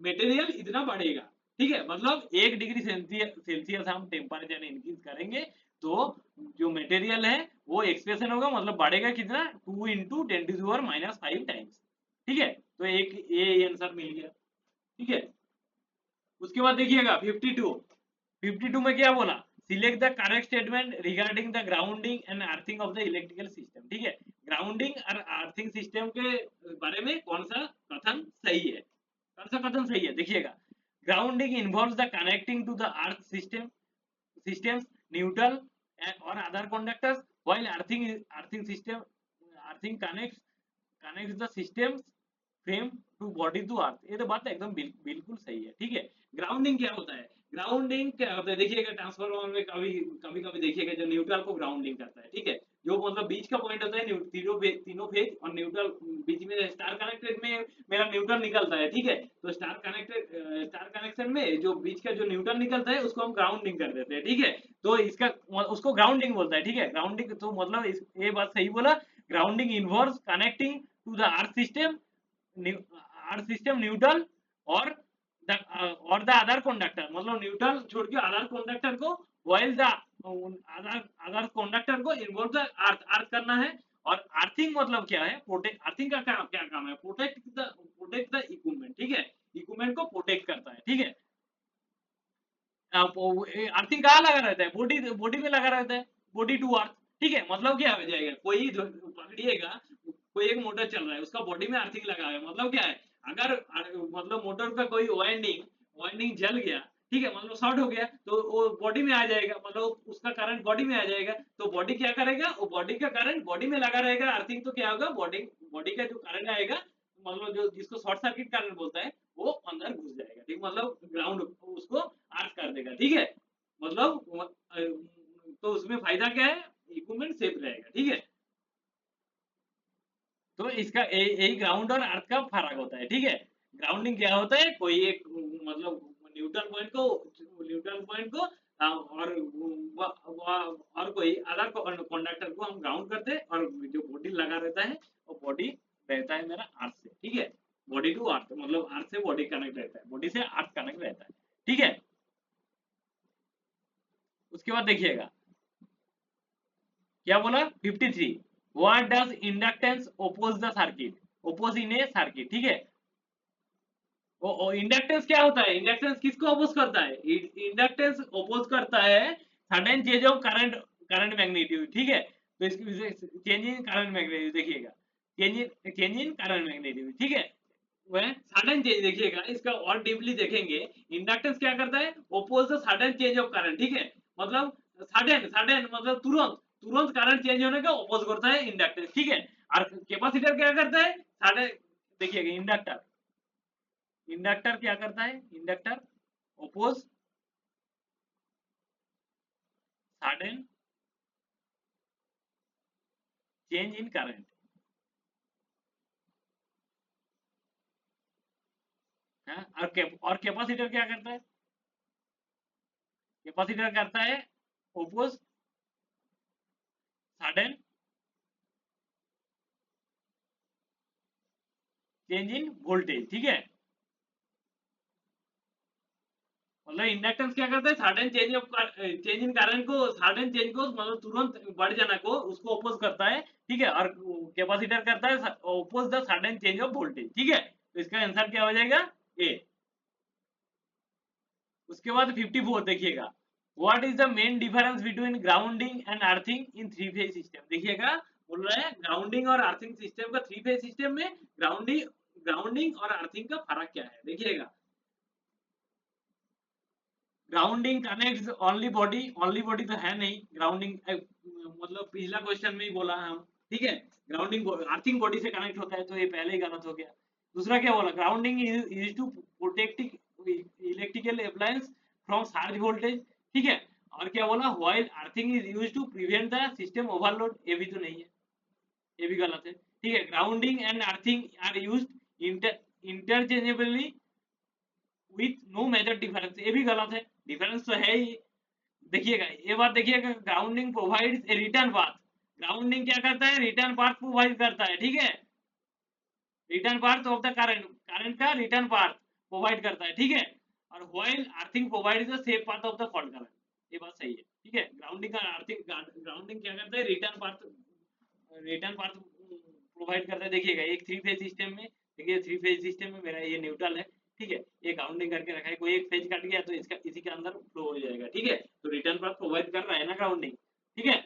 मटेरियल इतना बढ़ेगा, ठीक है, मतलब 1 डिग्री सेल्सियस हम टेम्परेचर इंक्रीज करेंगे तो जो मटेरियल है वो एक्सप्रेशन होगा, मतलब बढ़ेगा कितना, 2 into 10 to the power minus 5 times, ठीक है। तो एक ये आंसर मिल गया, ठीक है। उसके बाद देखिएगा 52 में क्या बोला, select the correct statement regarding the grounding and earthing of the electrical system, ठीक है। ग्राउंडिंग और अर्थिंग सिस्टम के बारे में कौन सा कथन सही है, कौन सा कथन सही है, देखिएगा। Grounding involves the connecting to the earth systems neutral or other conductors, while earthing system earthing connects the systems frame to body to earth. ये तो बात एकदम बिल्कुल सही है, ठीक है। ग्राउंडिंग क्या होता है, ग्राउंडिंग क्या होता है, देखिएगा ट्रांसफार्मर में कभी कभी कभी देखिएगा जो न्यूट्रल को ग्राउंडिंग करता है, ठीक है। जो मतलब बीच का पॉइंट होता है तीनों फेज और न्यूट्रल, बीच में स्टार कनेक्टेड में मेरा न्यूट्रल निकलता है, ठीक है। तो स्टार कनेक्शन में जो बीच का जो न्यूट्रल निकलता है उसको हम ग्राउंडिंग कर देते हैं, ठीक है। तो इसका उसको ग्राउंडिंग बोलता है, ठीक है। ग्राउंडिंग तो मतलब ये बात सही बोला, grounding involves connecting to the earth system neutral और द अदर कंडक्टर, मतलब न्यूट्रल छोड़ के अदर कंडक्टर को, व्हाइल द अदर कंडक्टर को इन्वॉल्व द अर्थ करना है। और अर्थिंग मतलब क्या है, प्रोटेक्ट, अर्थिंग का क्या काम है, प्रोटेक्ट द इक्विपमेंट, ठीक है। इक्विपमेंट को प्रोटेक्ट करता है, ठीक है। अर्थिंग कहाँ लगा रहता है, बॉडी बॉडी में लगा रहता है, बॉडी टू अर्थ, ठीक है। मतलब क्या हो जाएगा, कोई पकड़िएगा, कोई एक मोटर चल रहा है उसका बॉडी में अर्थिंग लगा है, मतलब क्या है, अगर मतलब मोटर का कोई वाइंडिंग जल गया, ठीक है, मतलब शॉर्ट हो गया तो वो बॉडी में आ जाएगा, मतलब उसका करंट बॉडी में आ जाएगा, तो बॉडी क्या करेगा, वो बॉडी का करंट बॉडी में लगा रहेगा, अर्थिंग तो क्या होगा, बॉडी बॉडी का जो करंट आएगा, मतलब जो जिसको शॉर्ट सर्किट करंट बोलता है वो अंदर घुस जाएगा, ठीक, मतलब ग्राउंड उसको अर्थ कर देगा, ठीक है। मतलब तो उसमें फायदा क्या है, इक्विपमेंट सेफ रहेगा, ठीक है। तो इसका यही ग्राउंड और अर्थ का फर्क होता है, ठीक है। ग्राउंडिंग क्या होता है, कोई एक मतलब न्यूट्रल पॉइंट को और कोई अदर कंडक्टर को हम ग्राउंड करते हैं, और जो बॉडी लगा रहता है वो बॉडी रहता है मेरा अर्थ से, ठीक है। बॉडी टू अर्थ मतलब अर्थ से बॉडी कनेक्ट रहता है, बॉडी से अर्थ कनेक्ट रहता है, ठीक है। उसके बाद देखिएगा क्या बोला 53, what does inductance oppose the circuit, oppose in a circuit, ठीक है। वो इंडक्टेंस क्या होता है, इंडक्टेंस किसको अपोज करता है, इंडक्टेंस अपोज करता है sudden change of current magnitude, ठीक है। तो इसकी चेंज इन करंट मैग्नीट्यूड देखिएगा, चेंज इन करंट मैग्नीट्यूड, ठीक है। वह सडन चेंज देखिएगा, इसका और डीपली देखेंगे, इंडक्टेंस क्या करता है, oppose the sudden change of current, ठीक है। मतलब सडन मतलब तुरंत तुरंत करंट चेंज होने का अपोज करता है इंडक्टेंस, ठीक है। और कैपेसिटर क्या करता है, सडन, देखिएगा इंडक्टर क्या करता है, inductor oppose sudden change in current, और कैपेसिटर क्या करता है, कैपेसिटर करता है oppose sudden change in voltage, ठीक है। मतलब इंडक्टेंस क्या करता है, सडन चेंज इन करंट को, सडन चेंज को मतलब तुरंत बढ़ जाना को उसको अपोज करता है, ठीक है। और कैपेसिटर करता है oppose the sudden change of voltage, ठीक है। तो इसका आंसर क्या हो जाएगा, ए। उसके बाद 54 देखिएगा, what is the main difference between grounding and earthing in three phase system, देखिएगा बोल रहा है ग्राउंडिंग और अर्थिंग सिस्टम का, थ्री फेज सिस्टम में ग्राउंडिंग और अर्थिंग का फर्क क्या है, देखिएगा। ग्राउंडिंग कनेक्ट्स ओनली बॉडी तो है नहीं, ग्राउंडिंग मतलब पिछला क्वेश्चन में ही बोला हम, ठीक है। ग्राउंडिंग अर्थिंग बॉडी से कनेक्ट होता है, तो ये पहले ही गलत हो गया। दूसरा क्या बोला, grounding is to protect electrical appliance from surge voltage, ठीक है। और क्या बोला, while earthing is used to prevent the system overload, ये भी तो नहीं है, ये भी गलत है, ठीक है। Grounding and earthing are used interchangeably with no major difference, ये भी गलत है, डिफरेंस तो है ही। देखिएगा ये बात देखिएगा, grounding provides a return path. Grounding क्या करता है, रिटर्न पाथ प्रोवाइड करता है, ठीक है, return path of the current, current का रिटर्न पाथ प्रोवाइड करता है, ठीक है, और while earthing provides the safe path of the fault current. ये बात सही है, ठीक है। ग्राउंडिंग का अर्थिंग, ग्राउंडिंग क्या करता है, return path, return path provide करता है। देखिएगा एक थ्री फेज सिस्टम में, देखिए थ्री फेज सिस्टम में मेरा ये न्यूट्रल है, ठीक है, ये ग्राउंडिंग करके रखा है, कोई एक फेज कट गया तो इसका इसी के अंदर फ्लो हो जाएगा, ठीक है, तो रिटर्न पाथ प्रोवाइड कर रहा है ना ग्राउंडिंग, ठीक है।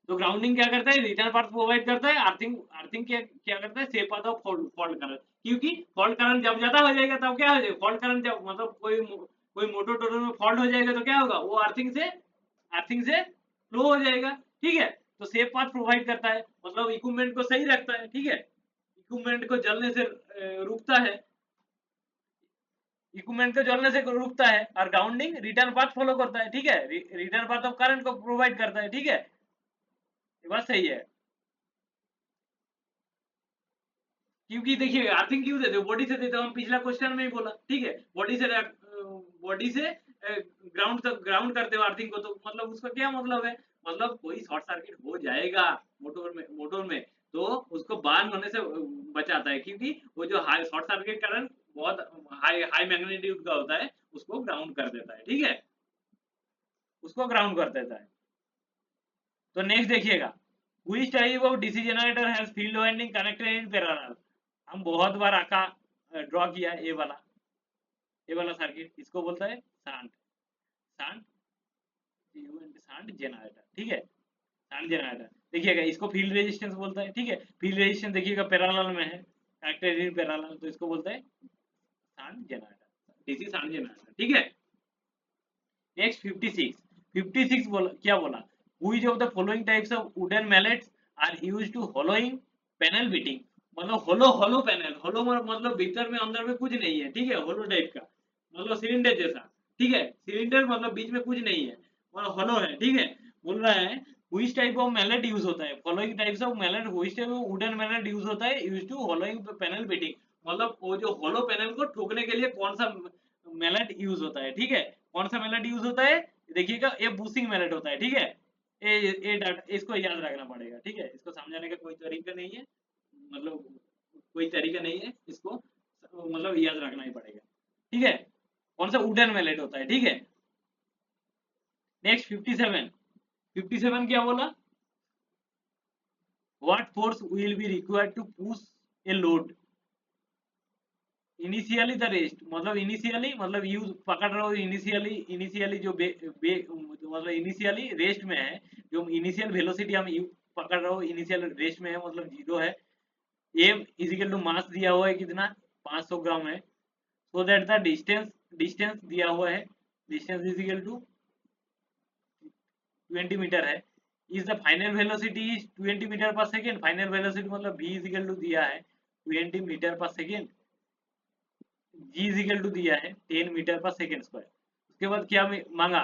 तो ग्राउंडिंग क्या करता है, रिटर्न पाथ प्रोवाइड करता है। अर्थिंग, अर्थिंग क्या क्या करता है, safe path of fault current, क्योंकि फॉल्ट करंट जब ज्यादा हो जाएगा तब क्या हो जाएगा, फॉल्ट करंट जब मतलब कोई मोटर टोटर में फॉल्ट हो जाएगा तो क्या होगा, वो अर्थिंग से फ्लो हो जाएगा, ठीक है। तो सेफ पाथ प्रोवाइड करता है, मतलब इक्विपमेंट को सही रखता है, ठीक है, इक्विपमेंट को जलने से रुकता है, इक्विपमेंट को जलने से रुकता है, और ग्राउंडिंग रिटर्न पाथ फॉलो करता है, ठीक है, रिटर्न पाथ ऑफ करंट को प्रोवाइड करता है, ठीक है, ये बात सही है। क्योंकि देखिए अर्थिंग क्यों देते हो, बॉडी से देते हो, हम पिछला क्वेश्चन में ही बोला, ठीक है, बॉडी से ग्राउंड तक ग्राउंड करते हो अर्थिंग को, तो मतलब उसका क्या मतलब है, मतलब कोई शॉर्ट सर्किट हो जाएगा मोटर में तो उसको बर्न होने से बचाता है, क्योंकि वो जो हाई शॉर्ट सर्किट करंट बहुत हाई हाई मैग्नीट्यूड का होता है, उसको ग्राउंड कर देता है, ठीक है, उसको ग्राउंड कर देता है। तो नेक्स्ट देखिएगा, which type of DC generator has field winding connected in parallel। हम बहुत बार आका ड्रॉ किया ये वाला सर्किट, इसको बोलता है शांट, शांट शांट जनरेटर, ठीक है, शांट जनरेटर। देखिएगा इसको फील्ड रेजिस्टेंस बोलता है, ठीक है, फील्ड रेजिस्टेंस देखिएगा पैरेलल में है, कनेक्टेड इन पैरेलल, तो इसको बोलता है shan't generator, DC shan't generator, ठीक है। नेक्स्ट 56, 56 बोला क्या बोला, which of the following types of wooden mallets are used to hollowing panel beating। मतलब होलो होलो पैनल, होलो मतलब भीतर में अंदर में कुछ नहीं है, ठीक है, होलो टाइप का, मतलब सिलेंडर जैसा, ठीक है, सिलेंडर मतलब बीच में कुछ नहीं है, मतलब होलो है, ठीक है। बोल रहा है which type of mallet use होता है, following types of mallet, which type of wooden mallet use होता है used to hollowing panel beating। मतलब वो जो होलो पैनल को ठोकने के लिए कौन सा मैलेट यूज होता है, ठीक है, कौन सा मैलेट यूज होता है, देखिएगा ये बूसिंग मैलेट होता है, ठीक है, इसको याद रखना पड़ेगा, ठीक है, इसको समझाने का कोई तरीका नहीं है, मतलब कोई तरीका नहीं है इसको, मतलब याद रखना ही पड़ेगा, ठीक है, कौन सा वुडन मैलेट होता है, ठीक है। नेक्स्ट 57, 57 क्या बोला, what force will be required to push a load initially the rest, मतलब इनिशियली मतलब यूज पकड़ रहे हो, इनिशियली इनिशियली जो मतलब इनिशियली रेस्ट में है, जो इनिशियल वेलोसिटी हम पकड़ रहे हो इनिशियल रेस्ट में है, मतलब जीरो है, एम इजिकल टू मास दिया हुआ है कितना, 500 ग्राम है, so that the distance, distance दिया हुआ है, डिस्टेंस इजिकल टू 20 मीटर है, is the final velocity is 20 meter per second, final velocity मतलब v इजिकल टू दिया है 20 meter per second, g is equal to दिया है 10 मीटर पर सेकेंड स्क्वायर। उसके बाद क्या मांगा,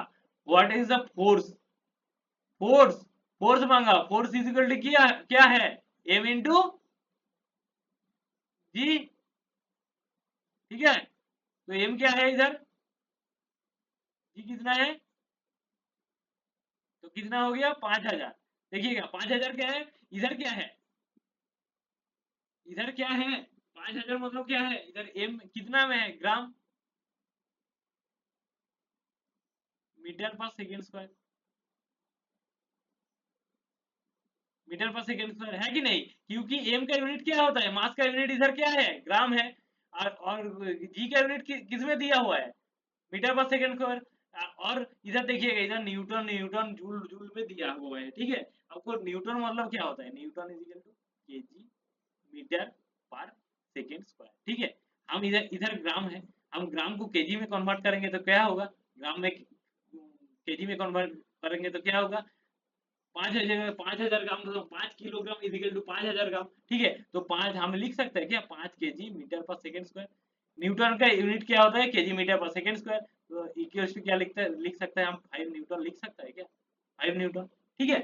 what is the force, force force मांगा, फोर्स इजिकल टू क्या क्या है, m इंटू जी, ठीक है, तो m क्या है इधर, g कितना है, तो कितना हो गया 5000। देखिएगा 5000 क्या है, इधर क्या है, इधर क्या है 5000 मतलब क्या है, इधर m कितना में है, ग्राम, metre per second square, metre per second square है कि नहीं, क्योंकि एम का यूनिट क्या होता है, मास का यूनिट इधर क्या है, ग्राम है, और जी का यूनिट किस में दिया हुआ है, मीटर पर सेकेंड स्क्वायर, और इधर देखिएगा इधर न्यूटन, न्यूटन जूल, जूल में दिया हुआ है, ठीक है। आपको न्यूटन मतलब क्या होता है, newton is equal to kg meter per second square, ठीक है। हम इधर इधर ग्राम है, हम ग्राम को केजी में कन्वर्ट करेंगे तो क्या होगा, ग्राम में केजी में कन्वर्ट करेंगे तो क्या होगा, 5000, 5000 ग्राम, तो 5 किलोग्राम इजिकल टू 5000 ग्राम, ठीक है, तो 5 हम लिख सकते हैं क्या, 5 KG meter per second square, Newton का यूनिट क्या होता है, KG meter per second square, तो इक्वल्स टू क्या लिख सकते हैं हम, 5 न्यूटन लिख सकते हैं क्या, 5 न्यूटन, ठीक है,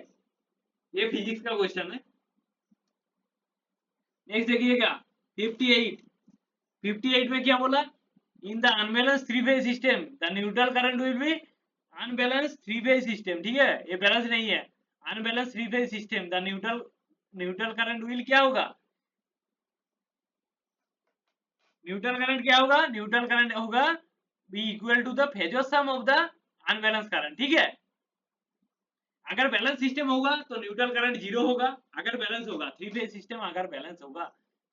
ये फिजिक्स का क्वेश्चन है। नेक्स्ट देखिएगा 58, 58 में क्या बोला, in the unbalance three phase system the neutral current will be unbalance three phase system, ठीक है, ये बैलेंस नहीं है, unbalance three phase system the neutral neutral current will क्या होगा, न्यूट्रल करंट क्या होगा, न्यूट्रल करंट होगा be equal to the phasor sum of the unbalance current, ठीक है। अगर बैलेंस सिस्टम होगा तो न्यूट्रल करंट जीरो होगा, अगर बैलेंस होगा थ्री फेज सिस्टम, अगर बैलेंस होगा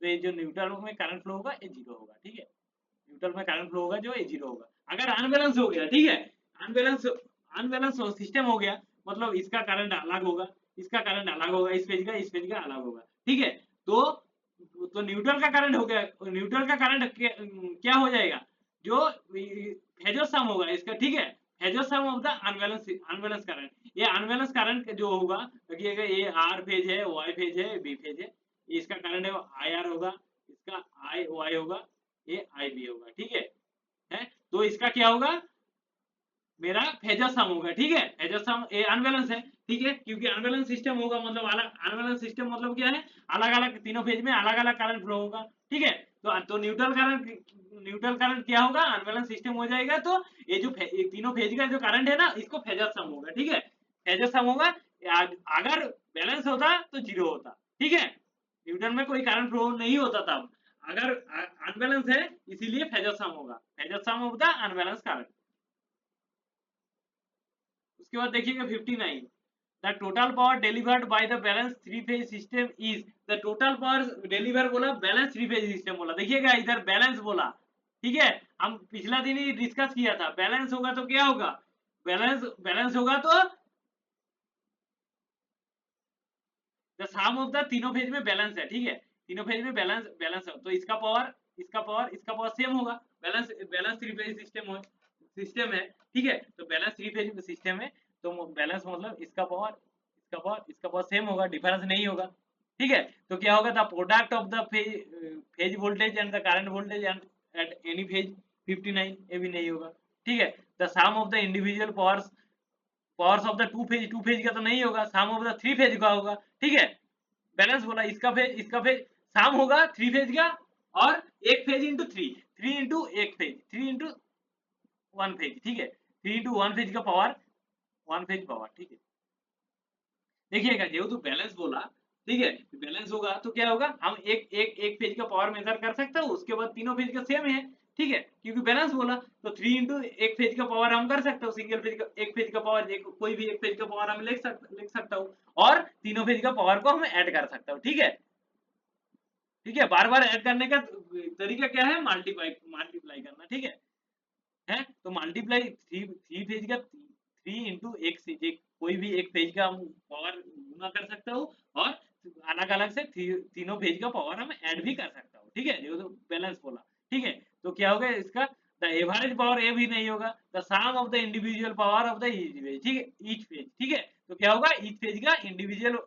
तो ये जो न्यूट्रल में करंट फ्लो होगा ये जीरो होगा, ठीक है, न्यूट्रल में करंट फ्लो होगा जो ये जीरो होगा। अगर अनबैलेंस हो गया, ठीक है, अनबैलेंस अनबैलेंस सिस्टम हो गया, मतलब इसका करंट अलग होगा, इसका करंट अलग होगा, इस पेज का अलग होगा, ठीक है। तो न्यूट्रल का करंट हो गया, न्यूट्रल का करंट क्या हो जाएगा, जो फेजर सम होगा इसका, ठीक है, phasor sum of the unbalance current, ये अनबैलेंस करंट जो होगा, देखिएगा ये आर फेज है, वाई फेज है, बी फेज है, इसका करंट है आई आर होगा, इसका आई वाई होगा, ये आई बी होगा, ठीक है, तो इसका क्या होगा, मेरा फेजर सम होगा, ठीक है, फेजर सम ये अनबैलेंस है, ठीक है, क्योंकि अनबैलेंस सिस्टम होगा मतलब अलग, अनबैलेंस सिस्टम मतलब क्या है, अलग अलग तीनों फेज में अलग अलग करंट फ्लो होगा, ठीक है। तो न्यूट्रल करंट क्या होगा, अनबैलेंस सिस्टम हो जाएगा, तो ये जो ये तीनों फेज का जो करंट है ना, इसको फेजर सम होगा, ठीक है, फेजर सम होगा। अगर बैलेंस होता तो जीरो होता, ठीक है, न्यूटन में कोई करंट फ्लो नहीं होता तब, अगर अनबैलेंस है इसीलिए फेजर सम होगा, phasor sum of the unbalance current. उसके बाद देखिएगा 59, the total power delivered by the balance three phase system is, the total power deliver बोला, बैलेंस थ्री फेज सिस्टम बोला, देखिएगा इधर बैलेंस बोला, ठीक है, हम पिछला दिन ही डिस्कस किया था, बैलेंस होगा तो क्या होगा, बैलेंस बैलेंस होगा तो द सम ऑफ द तीनों फेज में बैलेंस है, ठीक है, तीनों फेज में बैलेंस बैलेंस है, तो इसका पावर इसका पावर सेम होगा, balance balance three phase system है, ठीक है, तो बैलेंस थ्री फेज सिस्टम है, तो बैलेंस मतलब इसका पावर सेम होगा, डिफरेंस नहीं होगा, ठीक है। तो क्या होगा, the product of the phase voltage and the current voltage and at any phase 59, ये भी नहीं होगा, ठीक है। The sum of the individual powers of the two phase का तो नहीं होगा, sum of the three phase का होगा, ठीक है, बैलेंस बोला, इसका फेज सम होगा थ्री फेज का, और एक phase into three, three into एक phase, three into one phase, ठीक है, थ्री इंटू वन फेज का पावर, वन फेज पावर, ठीक है। देखिएगा जेहेतु बैलेंस बोला, ठीक है, बैलेंस होगा तो क्या होगा, हम एक फेज का पावर मेजर कर सकते हो, उसके बाद तीनों फेज का सेम है, ठीक है, क्योंकि बैलेंस बोला, तो थ्री इंटू एक फेज का पावर हम कर सकते हो, सिंगल फेज का एक फेज का पावर, कोई भी एक फेज का पावर हम लिख सकता हूँ, और तीनों फेज का पावर को हम ऐड कर सकता हूँ, ठीक है, ठीक है, बार बार ऐड करने का तरीका क्या है, मल्टीप्लाई करना, ठीक है, तो मल्टीप्लाई थ्री थ्री फेज का थ्री इंटू एक कोई भी एक फेज का हम पावर गुना कर सकता हूँ, और अलग अलग से तीनों फेज का पावर हम ऐड भी कर सकता हूँ, ठीक है, जो तो बैलेंस बोला, ठीक है, तो क्या होगा इसका, द एवरेज पावर ये भी नहीं होगा, the sum of the individual power of the each phase, ठीक है, ईच फेज, ठीक है, तो क्या होगा, ईच फेज का इंडिविजुअल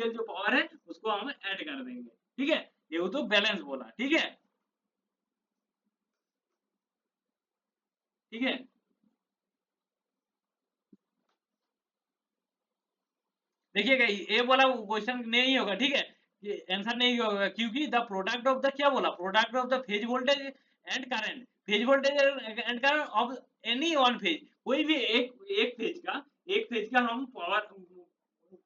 जो पावर है उसको हम ऐड कर देंगे, ठीक है, ये तो बैलेंस बोला, ठीक है, ठीक है, देखिएगा ये वाला क्वेश्चन नहीं होगा, ठीक है, ये आंसर नहीं होगा, क्योंकि द प्रोडक्ट ऑफ द क्या बोला, product of the phase voltage and current, phase voltage and current of any one phase, कोई भी एक फेज का हम पावर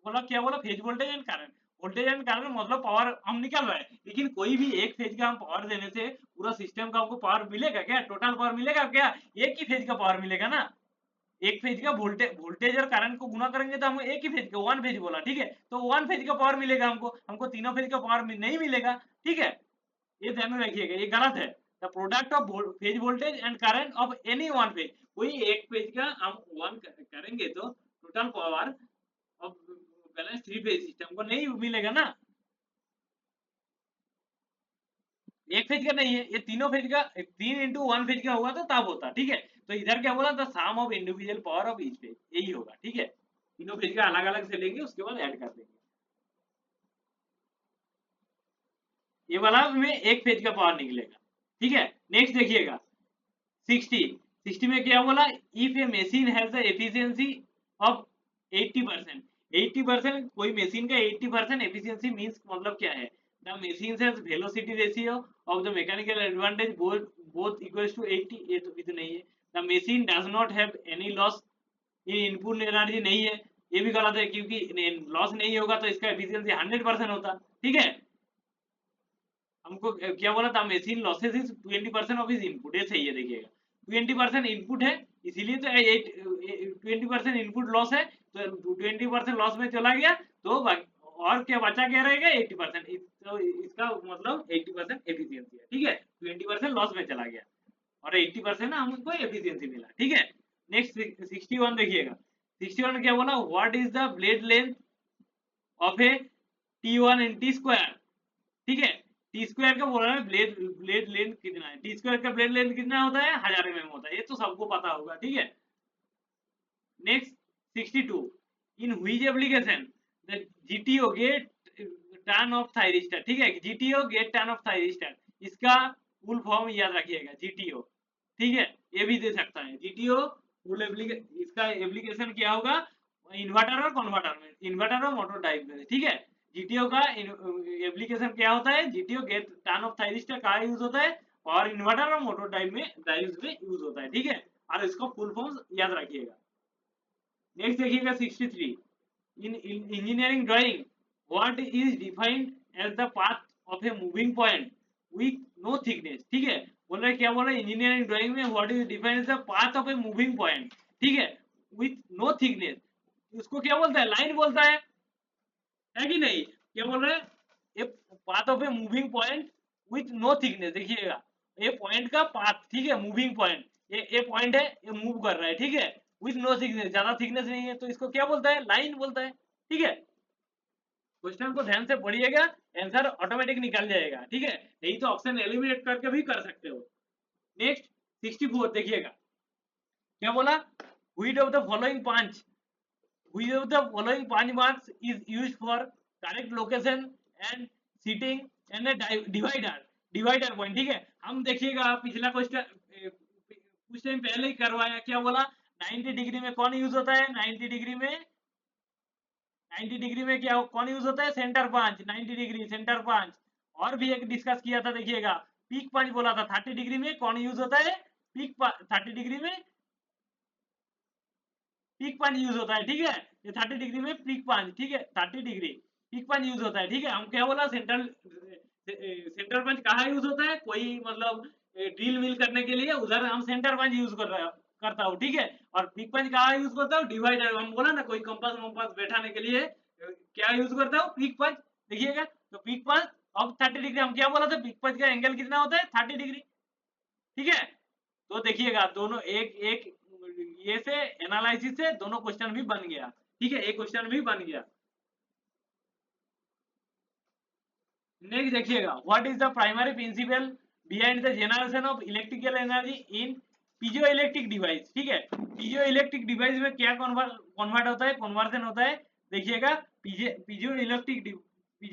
बोला, क्या बोला, phase voltage and current, voltage and current मतलब पावर हम निकाल रहे हैं, लेकिन कोई भी एक फेज का हम पावर देने से पूरा सिस्टम का हमको पावर मिलेगा क्या, टोटल पावर मिलेगा क्या, एक ही फेज का पावर मिलेगा ना, एक फेज का वोल्टेज और करंट को गुना करेंगे तो हम एक ही फेज का वन फेज बोला, ठीक है, तो वन फेज का पावर मिलेगा हमको, हमको तीनों फेज का पावर नहीं मिलेगा, ठीक है, ये ध्यान में रखिएगा, ये गलत है, the product of phase voltage and current of any one phase, कोई एक फेज का हम वन करेंगे तो total power of balance three phase system को नहीं मिलेगा ना, एक फेज का नहीं है, ये तीनों फेज का, तीन इंटू वन फेज का होगा तो तब होता, ठीक है, तो इधर क्या बोला था, sum of individual power of each phase, यही होगा, ठीक है, तीनों फेज का अलग अलग से लेंगे उसके बाद ऐड कर देंगे, ये वाला में एक फेज का पावर निकलेगा, ठीक है। नेक्स्ट देखिएगा 60, 60 में क्या बोला, if A machine has the efficiency of 80%, 80%, कोई मशीन का 80% एफिशिएंसी मींस मतलब क्या है, the machine has velocity ratio of the mechanical advantage both both equals to 80, ये तो भी तो नहीं है, the machine does not have any loss in input energy नहीं है, ये भी गलत है क्योंकि लॉस नहीं होगा तो इसका एफिशिएंसी 100% होता, ठीक है। हमको क्या बोला था, machine losses is 20% of is input, ये सही है। देखिएगा 20% इनपुट है, इसीलिए तो 20% इनपुट लॉस है, तो 20% लॉस में चला गया तो और क्या बचा, क्या रहेगा 80%, तो इसका मतलब 80% एफिशिएंसी है, ठीक है। 20% लॉस में चला गया और 80% ना हमको एफिशिएंसी मिला, ठीक है। नेक्स्ट 61 देखिएगा, 61 क्या बोला, what is the blade length of A T1 in T square, ठीक है। टी स्क्वायर का बोल रहा है, ब्लेड ब्लेड लेंथ कितना है, टी स्क्वायर का ब्लेड लेंथ कितना होता है, 1000 mm होता है, ये तो सबको पता होगा, ठीक है। Next 62, in which application the GTO gate turn off thyristor, ठीक है। GTO gate turn off thyristor, इसका फुल फॉर्म याद रखिएगा, जीटीओ, ठीक है। ये भी दे सकता है जीटीओ फुल एप्लीकेशन, इसका एप्लीकेशन क्या होगा, इन्वर्टर और कन्वर्टर में, इन्वर्टर और मोटर ड्राइव में, ठीक है। जीटीओ का एप्लीकेशन क्या होता है, GTO gate turn off thyristor कहाँ यूज होता है, और इन्वर्टर और मोटर ड्राइव में यूज होता है, ठीक है। और इसको फुल फॉर्म याद रखिएगा। नेक्स्ट देखिएगा 63, in engineering drawing what is defined as the path of a moving point with no thickness, ठीक है। बोल रहे क्या बोल रहे, इंजीनियरिंग ड्राइंग में what is defined as the path of a moving point, ठीक है, विथ नो थिकनेस, उसको क्या बोलता है, लाइन बोलता है कि नहीं, क्या बोल रहे हैं, ये path of a moving point with no thickness, देखिएगा ये पॉइंट का पाथ, ठीक है, मूविंग पॉइंट, ये पॉइंट है, ये मूव कर रहा है, ठीक है, विथ नो थिकनेस, ज्यादा थिकनेस नहीं है, तो इसको क्या बोलता है, लाइन बोलता है, ठीक है। क्वेश्चन को ध्यान से पढ़िएगा, आंसर ऑटोमेटिक निकल जाएगा, ठीक है, नहीं तो ऑप्शन एलिमिनेट करके भी कर सकते हो। नेक्स्ट 64 देखिएगा, क्या बोला, व्हिच ऑफ द फॉलोइंग पांच, which of the following 5 marks is used for correct location and seating and a divider point, ठीक है। हम देखिएगा पिछला क्वेश्चन कुछ टाइम पहले ही करवाया, क्या बोला, 90 डिग्री में कौन यूज होता है, 90 डिग्री में, 90 डिग्री में क्या कौन यूज होता है, centre punch, 90 degree center punch. और भी एक डिस्कस किया था, देखिएगा पीक पंच बोला था, 30 डिग्री में कौन यूज होता है, पीक 30 डिग्री में पीक पंच यूज होता है, ठीक है। ये 30 डिग्री में पीक पंच, ठीक है, 30 डिग्री पीक पंच यूज होता है, ठीक है। हम क्या बोला, सेंटर पंच कहाँ यूज होता है, कोई मतलब ड्रिल मिल करने के लिए उधर हम सेंटर पंच यूज करता हूँ, ठीक है। और पीक पंच कहाँ यूज करता हूँ, डिवाइडर, हम बोला ना कोई कंपास वंपास बैठाने के लिए क्या यूज करता हूँ, पीक पंच, देखिएगा तो पीक पंच। अब 30 डिग्री हम क्या बोला था, पीक पंच का एंगल कितना होता है, 30 डिग्री, ठीक है। तो देखिएगा दोनों एक एक ये से एनालिसिस से दोनों क्वेश्चन भी बन गया, ठीक है, एक क्वेश्चन भी बन गया। नेक्स्ट देखिएगा, what is the primary principle behind the generation of electrical energy in piezo electric device, ठीक है। पीजो इलेक्ट्रिक डिवाइस में क्या कन्वर्ट होता है, कन्वर्जन होता है, देखिएगा पीजो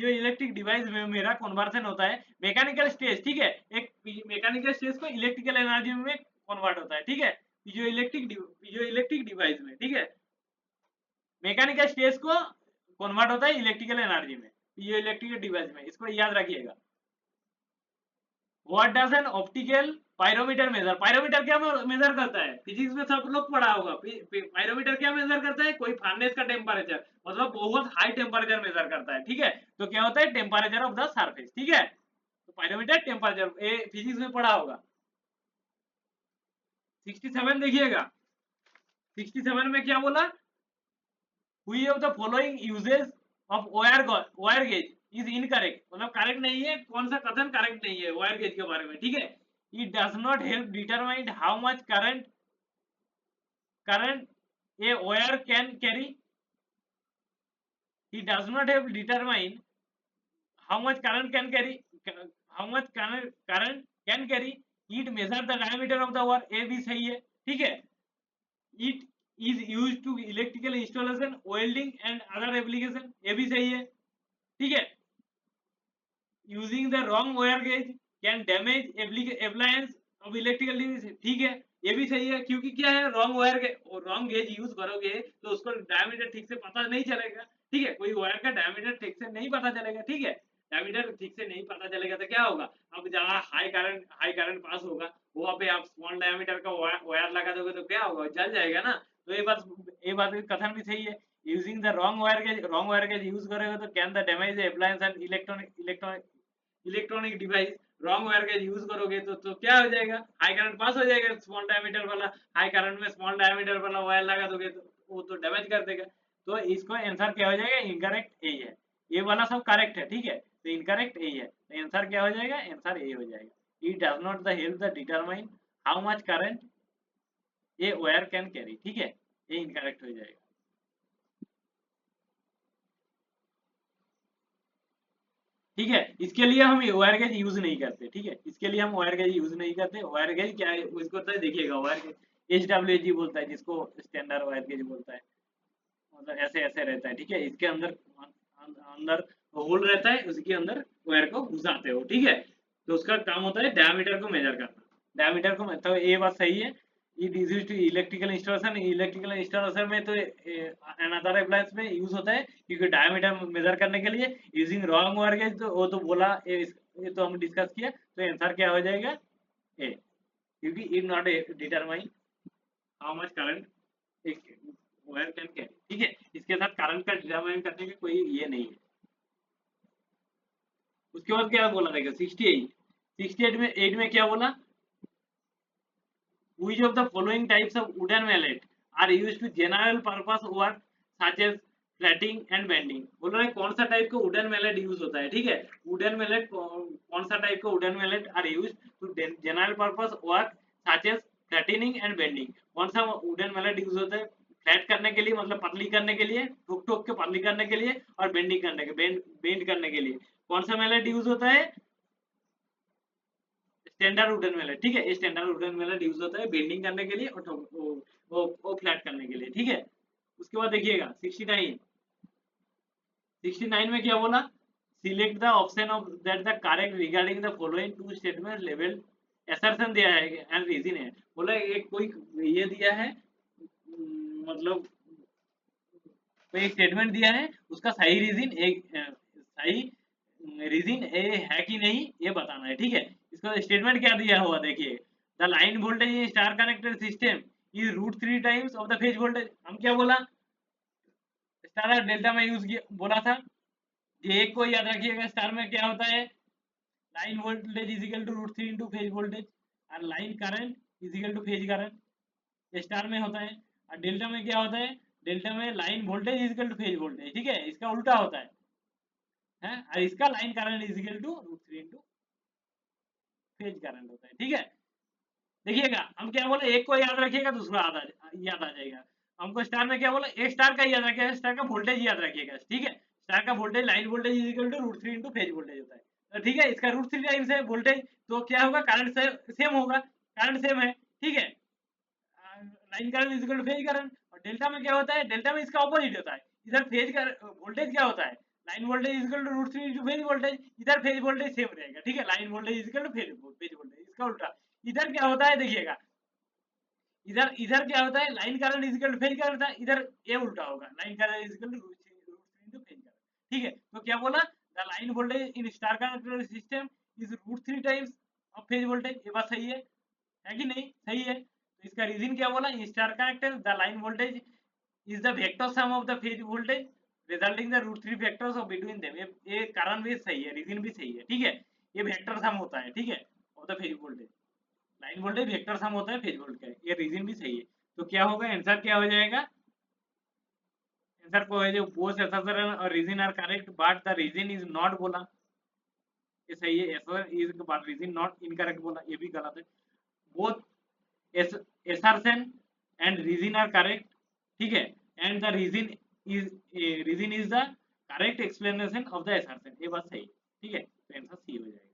इलेक्ट्रिक डिवाइस में मेरा कन्वर्जन होता है मैकेनिकल स्टेज, ठीक है, एक मैकेनिकल स्टेज को इलेक्ट्रिकल एनर्जी में कन्वर्ट होता है, ठीक है, पीजो इलेक्ट्रिक डिवाइस में, ठीक है, मैकेनिकल स्टेज को कन्वर्ट होता है इलेक्ट्रिकल एनर्जी में, पीजो इलेक्ट्रिकल डिवाइस में, इसको याद रखिएगा। What does an optical pyrometer measure, pyrometer क्या मेजर करता है, फिजिक्स में सब लोग पढ़ा होगा, पायरोमीटर क्या मेजर करता है, कोई फर्नेस का टेम्परेचर, मतलब बहुत हाई टेम्परेचर मेजर करता है, ठीक है। तो क्या होता है, टेम्परेचर ऑफ द सरफेस, ठीक है। तो पायरोमीटर टेम्परेचर, ये फिजिक्स में पढ़ा होगा। 67 देखिएगा, 67 में क्या बोला, which of the following uses of wire gauge is incorrect, मतलब करेक्ट नहीं है, कौन सा कथन करेक्ट नहीं है वायर गेज के बारे में, ठीक है। it does not help determine how much current a wire can carry, it does not help determine how much current can carry, how much current can carry, it measure the diameter of the wire, ये भी सही है, ठीक है। it is used to electrical installation, welding and other application, ये भी सही है, ठीक है। using the wrong wire gauge can damage appliance of electrical device, ठीक है, ये भी सही है, क्योंकि क्या है, रॉन्ग गेज यूज करोगे तो उसको डायमीटर ठीक से पता नहीं चलेगा, ठीक है, कोई वायर का डायमीटर ठीक से नहीं पता चलेगा, ठीक है। डायमीटर ठीक से नहीं पता चलेगा तो क्या होगा, अब जहाँ हाई करंट पास होगा वहाँ पे आप स्मॉल डायमीटर का वायर लगा दोगे तो क्या होगा, जल जाएगा ना। तो ये बात कथन भी सही है। Using the wrong wire gauge use करेगा तो can the damage the appliance and electronic device. Wrong wire gauge use करोगे तो क्या हो जाएगा, हाई करंट पास हो जाएगा स्मॉल डायमीटर वाला, हाई करंट में स्मॉल डायमीटर वाला वायर लगा दोगे तो वो तो डैमेज कर देगा। तो इसको आंसर क्या हो जाएगा, इनकरेक्ट यही है। ये वाला सब करेक्ट है, ठीक है, तो इनकरेक्ट यही है, तो आंसर क्या हो जाएगा, आंसर यही हो जाएगा। It does not the help the determine how much current a wire can carry, ठीक है, ये इनकरेक्ट हो जाएगा। ठीक है, इसके लिए हम वायर गेज यूज नहीं करते, ठीक है, इसके लिए हम वायर गेज यूज नहीं करते। वायर गेज क्या है, उसको तो देखिएगा, वायर गेज HWG बोलता है, जिसको स्टैंडर्ड वायर गेज बोलता है, मतलब ऐसे ऐसे रहता है, ठीक है, इसके अंदर अंदर होल रहता है, उसके अंदर वायर को घुसाते हो, ठीक है, तो उसका काम होता है डायमीटर को मेजर करना। डायमीटर को तो ये बात सही है। It is used to electrical installation में तो अनदर अप्लायंस में यूज होता है, क्योंकि डायमीटर मेजर करने के लिए यूजिंग रॉन्ग वायर गेज, तो वो तो बोला ये तो हम डिस्कस किया, तो आंसर क्या हो जाएगा, ए, क्योंकि it not determine how much current wire can carry, ठीक है, इसके साथ करंट का डिटरमाइन करने का कोई ये नहीं है। उसके बाद क्या बोला देखो 68 में क्या बोला, which of the following types of wooden mallet are used to general purpose work such as flatting and bending। बोल रहे हैं कौन सा टाइप का वुडन मैलेट यूज होता है, ठीक है, वुडन मैलेट कौन सा टाइप का wooden mallet are use to general purpose work such as flatting and bending. कौन सा वुडन मैलेट यूज होता है फ्लैट करने के लिए, मतलब पतली करने के लिए, ठोक ठोक के पतली करने के लिए, और बेंडिंग करने के बेंड करने के लिए कौन सा मैलेट यूज होता है, स्टैंडर्ड वुडन मैलेट, ठीक है, ये स्टैंडर्ड वुडन मैलेट यूज होता है बेंडिंग करने के लिए और वो फ्लैट करने के लिए, ठीक है। उसके बाद देखिएगा 69 में क्या बोला, select the option of that the correct regarding the following two statement level assertion दिया है एंड रीजन है। बोला एक कोई ये दिया है, मतलब कोई एक स्टेटमेंट दिया है, उसका सही रीजन एक सही रीजन ए है कि नहीं ये बताना है, ठीक है। इसका स्टेटमेंट क्या दिया हुआ देखिए, the line voltage in star connected system is √3 times of the phase voltage. हम क्या बोला, स्टार और डेल्टा में यूज किया बोला था, ये एक को याद रखिएगा, स्टार में क्या होता है, line voltage is equal to √3 into phase voltage, और line current is equal to phase current, ये स्टार में होता है। और डेल्टा में क्या होता है, डेल्टा में line voltage is equal to phase voltage, ठीक है, इसका उल्टा होता है, और इसका line current is equal to √3 into phase current होता है, ठीक है। देखिएगा हम क्या बोले, एक को याद रखिएगा दूसरा याद आ जाएगा। हमको स्टार में क्या बोला, एक स्टार का याद रखिएगा, स्टार का वोल्टेज याद रखिएगा, ठीक है, स्टार का voltage line voltage is equal to √3 into phase voltage होता है, तो ठीक है, इसका √3 टाइम्स है वोल्टेज, तो क्या होगा, करंट से सेम होगा, करंट सेम है, ठीक है, line current is equal to phase current. और डेल्टा में क्या होता है, डेल्टा में इसका ऑपोजिट होता है, इधर फेज का वोल्टेज क्या होता है, line voltage is equal to √3 into phase voltage, इधर फेज वोल्टेज सेम रहेगा, ठीक है, line voltage is equal to phase voltage, इसका उल्टा। इधर क्या होता है देखिएगा, इधर इधर क्या होता है, line current is equal to phase current था, इधर ये उल्टा होगा, line current is equal to √3 phase current, ठीक है। तो क्या बोला, the line voltage in star connected system is √3 times of phase voltage, ये बात सही है कि नहीं, सही है। तो इसका रीजन क्या बोला, in star connected the line voltage is the vector sum of the phase voltage resulting the √3 factors of between them, ये कारण भी सही है, रीजन भी सही है, ठीक है, ये वेक्टर सम होता है, ठीक है, of the phase voltage, line voltage vector sum होता है फेज वोल्टेज का, ये रीजन भी सही है। तो क्या होगा, आंसर क्या हो जाएगा, आंसर को है जो बोथ असर्शन और reason are correct but the reason is not बोला, ये सही है, assertion is but reason not incorrect बोला, ये भी गलत है। Both assertion and reason are correct, ठीक है, and the reason is the correct explanation of the assertion, ये बात सही, ठीक है, तो आंसर सी हो जाएगा।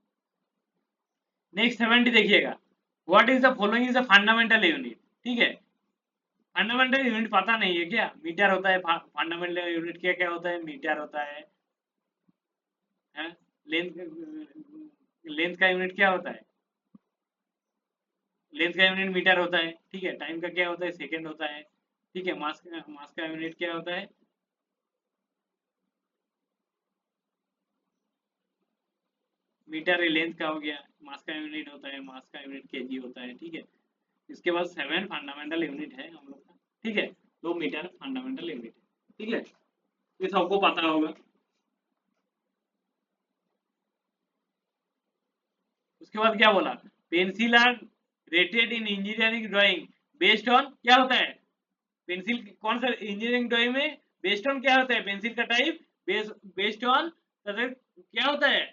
नेक्स्ट 70 देखिएगा, what is the following is the fundamental unit, ठीक है, फंडामेंटल यूनिट पता नहीं है क्या, मीटर होता है, फंडामेंटल यूनिट क्या क्या होता है, मीटर होता है, लेंथ लेंथ का यूनिट क्या होता है, लेंथ का यूनिट मीटर होता है, ठीक है, टाइम का क्या होता है, सेकंड होता है, ठीक है, मास का यूनिट क्या होता है, मीटर लेंथ का हो गया, मास का यूनिट होता है, मास का यूनिट केजी होता है, ठीक है। इसके बाद 7 फंडामेंटल यूनिट है हम लोग का, ठीक है। 2 मीटर फंडामेंटल यूनिट है, ठीक है, ये सबको पता होगा। उसके बाद क्या बोला, pencil are rated in engineering drawing based on क्या होता है, पेंसिल कौन सा इंजीनियरिंग ड्राइंग में बेस्ड ऑन क्या होता है, पेंसिल का टाइप बेस्ड ऑन क्या होता है,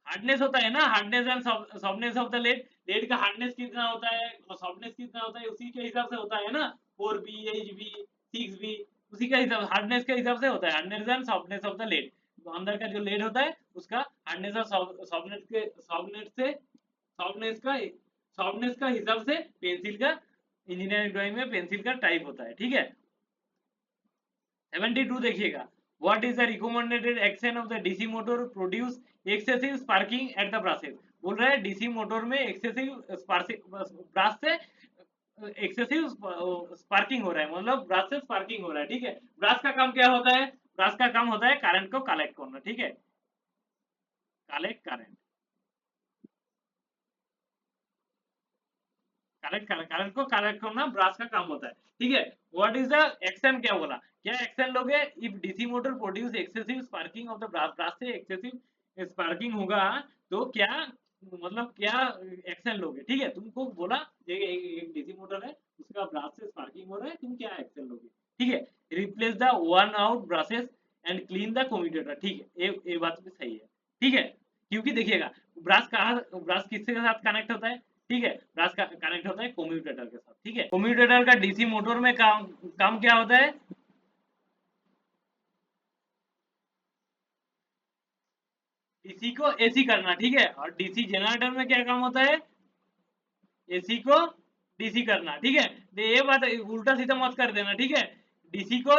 हार्डनेस होता है ना, hardness and softness of the lead, lead का हार्डनेस कितना होता है और सॉफ्टनेस कितना होता है, उसी के हिसाब से होता है ना, 4B, HB, 6B, उसी का हिसाब, हार्डनेस के हिसाब से होता है, hardness and softness of the lead. तो अंदर का जो लेड होता है उसका हार्डनेस और सॉफ्टनेस का हिसाब से पेंसिल का, इंजीनियरिंग ड्राइंग में पेंसिल का टाइप होता है, ठीक है। 72 देखिएगा, what is the recommended action of the DC motor produce excessive sparking at the brushes, बोल रहा है डीसी मोटर में एक्सेसिव ब्रश से एक्सेसिव स्पार्किंग हो रहा है, मतलब ब्रश से स्पार्किंग हो रहा है, ठीक है। ब्रश का काम क्या होता है, ब्रश का काम होता है करंट को कलेक्ट करना, ठीक है, कलेक्ट करंट, करंट को कलेक्ट करना ब्रश का काम होता है, ठीक है। व्हाट इज द एक्शन, क्या बोला, क्या एक्शन लोगे if DC motor produce excessive sparking of the brush से एक्सेसिव स्पार्किंग होगा तो क्या, मतलब क्या एक्शन लोगे, ठीक है। तुमको बोला एक डीसी मोटर है, उसका ब्रश से स्पार्किंग हो रहा है, तुम क्या एक्शन लोगे, ठीक है। Replace the one out brushes and clean the commutator, ठीक है, ये बात भी सही है, ठीक है। क्योंकि देखिएगा ब्रश किसके साथ कनेक्ट होता है, ठीक है, ब्रश का कनेक्ट होता है कम्यूटेटर के साथ, ठीक है। कम्यूटेटर का डीसी मोटर में काम क्या होता है, डीसी को एसी करना, ठीक है, और डीसी जनरेटर में क्या काम होता है, एसी को डीसी करना, ठीक है। तो ये बात उल्टा सीधा मत कर देना, ठीक है। डीसी को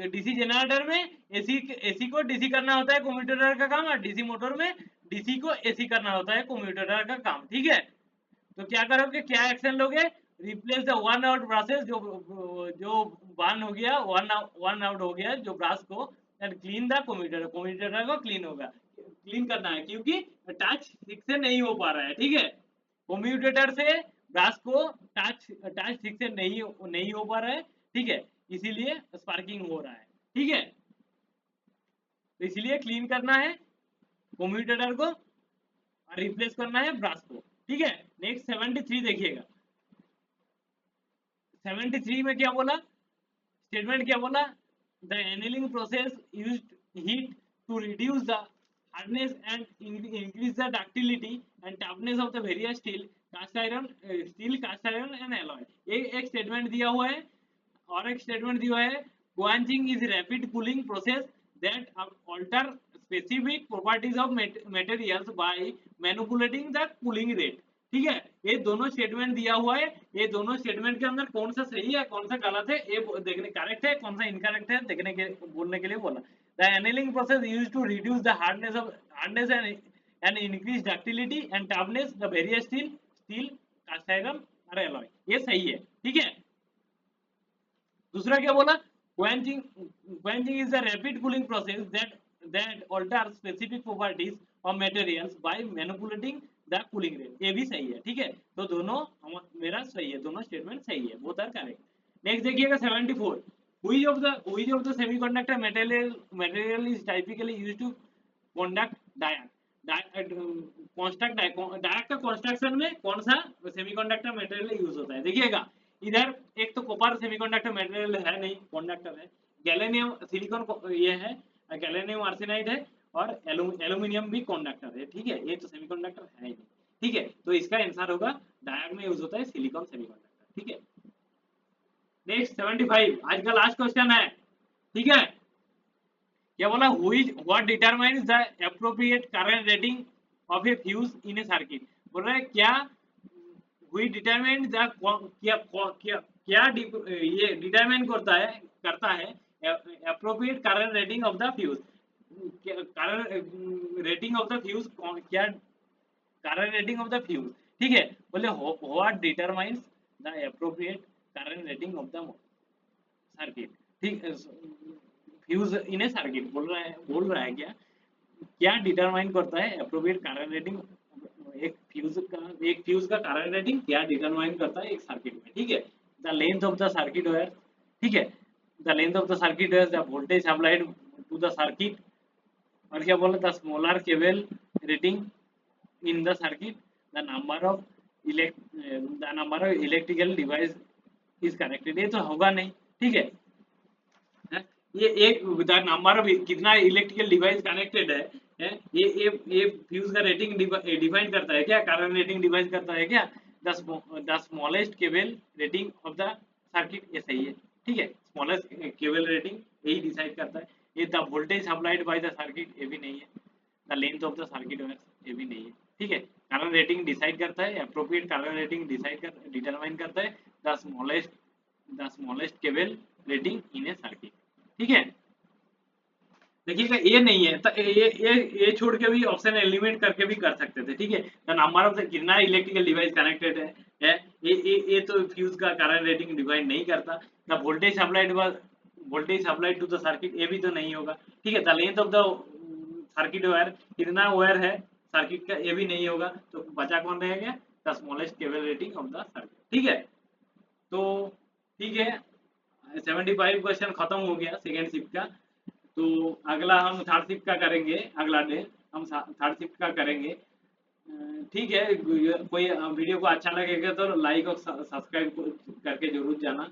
डीसी जनरेटर में एसी को डीसी करना होता है कम्यूटेटर का काम, और डीसी मोटर में डीसी को एसी करना होता है कम्यूटेटर का काम, ठीक है। तो क्या करोगे, क्या एक्शन लोगे, replace the one out brushes, जो जो वन हो गया, वन आउट हो गया जो ब्रश को, एंड क्लीन द कम्यूटेटर को क्लीन होगा, क्लीन करना है, क्योंकि टच ठीक से नहीं हो पा रहा है, ठीक है। कम्यूटेटर से ब्रश को टच टच ठीक से नहीं हो पा रहा है, ठीक है, इसीलिए स्पार्किंग हो रहा है, ठीक है। तो इसलिए क्लीन करना है कम्यूटेटर को और रिप्लेस करना है ब्रश को, ठीक है। नेक्स्ट 73 देखिएगा, 73 में क्या बोला, स्टेटमेंट क्या बोला, the annealing process used heat to reduce the hardness and increase the ductility and toughness of the various steel cast iron and alloy, एक स्टेटमेंट दिया हुआ है, और एक स्टेटमेंट दिया है, quenching is rapid cooling process that alter specific properties of materials by manipulating the cooling rate, ठीक है। ये दोनों स्टेटमेंट दिया हुआ है, ये दोनों स्टेटमेंट के अंदर कौन सा सही है कौन सा गलत है ये देखने, करेक्ट है कौन सा इनकरेक्ट है देखने के बोलने के लिए बोला। The annealing process used to reduce the hardness and increase ductility and toughness the various steel cast iron और एलॉय, ये सही है, ठीक है। दूसरा क्या बोला, quenching is a rapid cooling process that alters specific properties of materials by manipulating the cooling rate, ये भी सही है, ठीक है। तो दोनों मेरा सही है, दोनों स्टेटमेंट सही है, बोथ आर करेक्ट। नेक्स्ट देखिएगा 74, which of the semiconductor material is typically used to conduct diode, डायक का कंस्ट्रक्शन में कौन सा सेमीकंडक्टर मटेरियल यूज होता है, देखिएगा इधर एक तो कॉपर सेमीकंडक्टर मटेरियल है नहीं, कंडक्टर है, गैलेनियम सिलिकॉन ये है, गैलेनियम आर्सेनाइड है, और एल्यूमिनियम भी कंडक्टर है, ठीक है, ये तो सेमीकंडक्टर है ही नहीं, ठीक है। तो इसका आंसर होगा डायग में यूज होता है सिलिकॉन सेमीकंडक्टर, ठीक है। नेक्स्ट 75 आज का लास्ट क्वेश्चन है, ठीक है। क्या बोला, what determines the appropriate current rating of A fuse in a circuit, बोल रहा है क्या we determine the क्या ये डिटरमाइन करता है appropriate current rating of the fuse, current rating of the fuse क्या current rating of the fuse, ठीक है। बोले what determines the appropriate current rating of the circuit, ठीक, फ्यूज इन ए सर्किट बोल रहा है क्या, क्या डिटरमाइन करता है अप्रोप्रिएट करंट रेटिंग, एक फ्यूज का करंट रेटिंग क्या डिटरमाइन करता है एक सर्किट में, ठीक है। The length of the circuit wire, ठीक है, the length of the circuit wire, the voltage applied to the circuit, और क्या बोला, the smaller cable rating in the circuit, the number of electrical device is connected, ये तो होगा नहीं, ठीक है। है? ये एक नंबर ऑफ कितना इलेक्ट्रिकल डिवाइस कनेक्टेड है, ये फ्यूज का रेटिंग डिफाइन करता है क्या, करंट रेटिंग डिफाइन करता है क्या, the smallest cable rating of the circuit, ये सही है, ठीक है, स्मॉलेस्ट केबल रेटिंग यही डिसाइड करता है। ये the voltage supplied by the circuit, ये भी नहीं है। The length of the circuit wire, ये भी नहीं है, ठीक है। करंट रेटिंग डिसाइड करता है, अप्रोप्रिएट करंट रेटिंग डिटरमाइन करता है the smallest cable rating in a circuit, ठीक है। देखिएगा ये नहीं है तो ये छोड़ के भी ऑप्शन एलिमिनेट करके भी कर सकते थे, ठीक है। द नंबर ऑफ द कितना इलेक्ट्रिकल डिवाइस कनेक्टेड है, ये तो फ्यूज का करंट रेटिंग डिफाइन नहीं करता। The voltage supplied to the circuit, ये भी तो नहीं होगा, ठीक है। The length of the circuit wire, कितना वायर है सर्किट का, ये भी नहीं होगा, तो बचा कौन रहेगा, the smallest cable rating of the circuit, ठीक है। तो ठीक है, 75 क्वेश्चन खत्म हो गया सेकेंड शिफ्ट का। तो अगला हम थर्ड शिफ्ट का करेंगे, अगला डे हम थर्ड शिफ्ट का करेंगे। ठीक है, कोई वीडियो को अच्छा लगेगा तो लाइक और सब्सक्राइब करके जरूर जाना।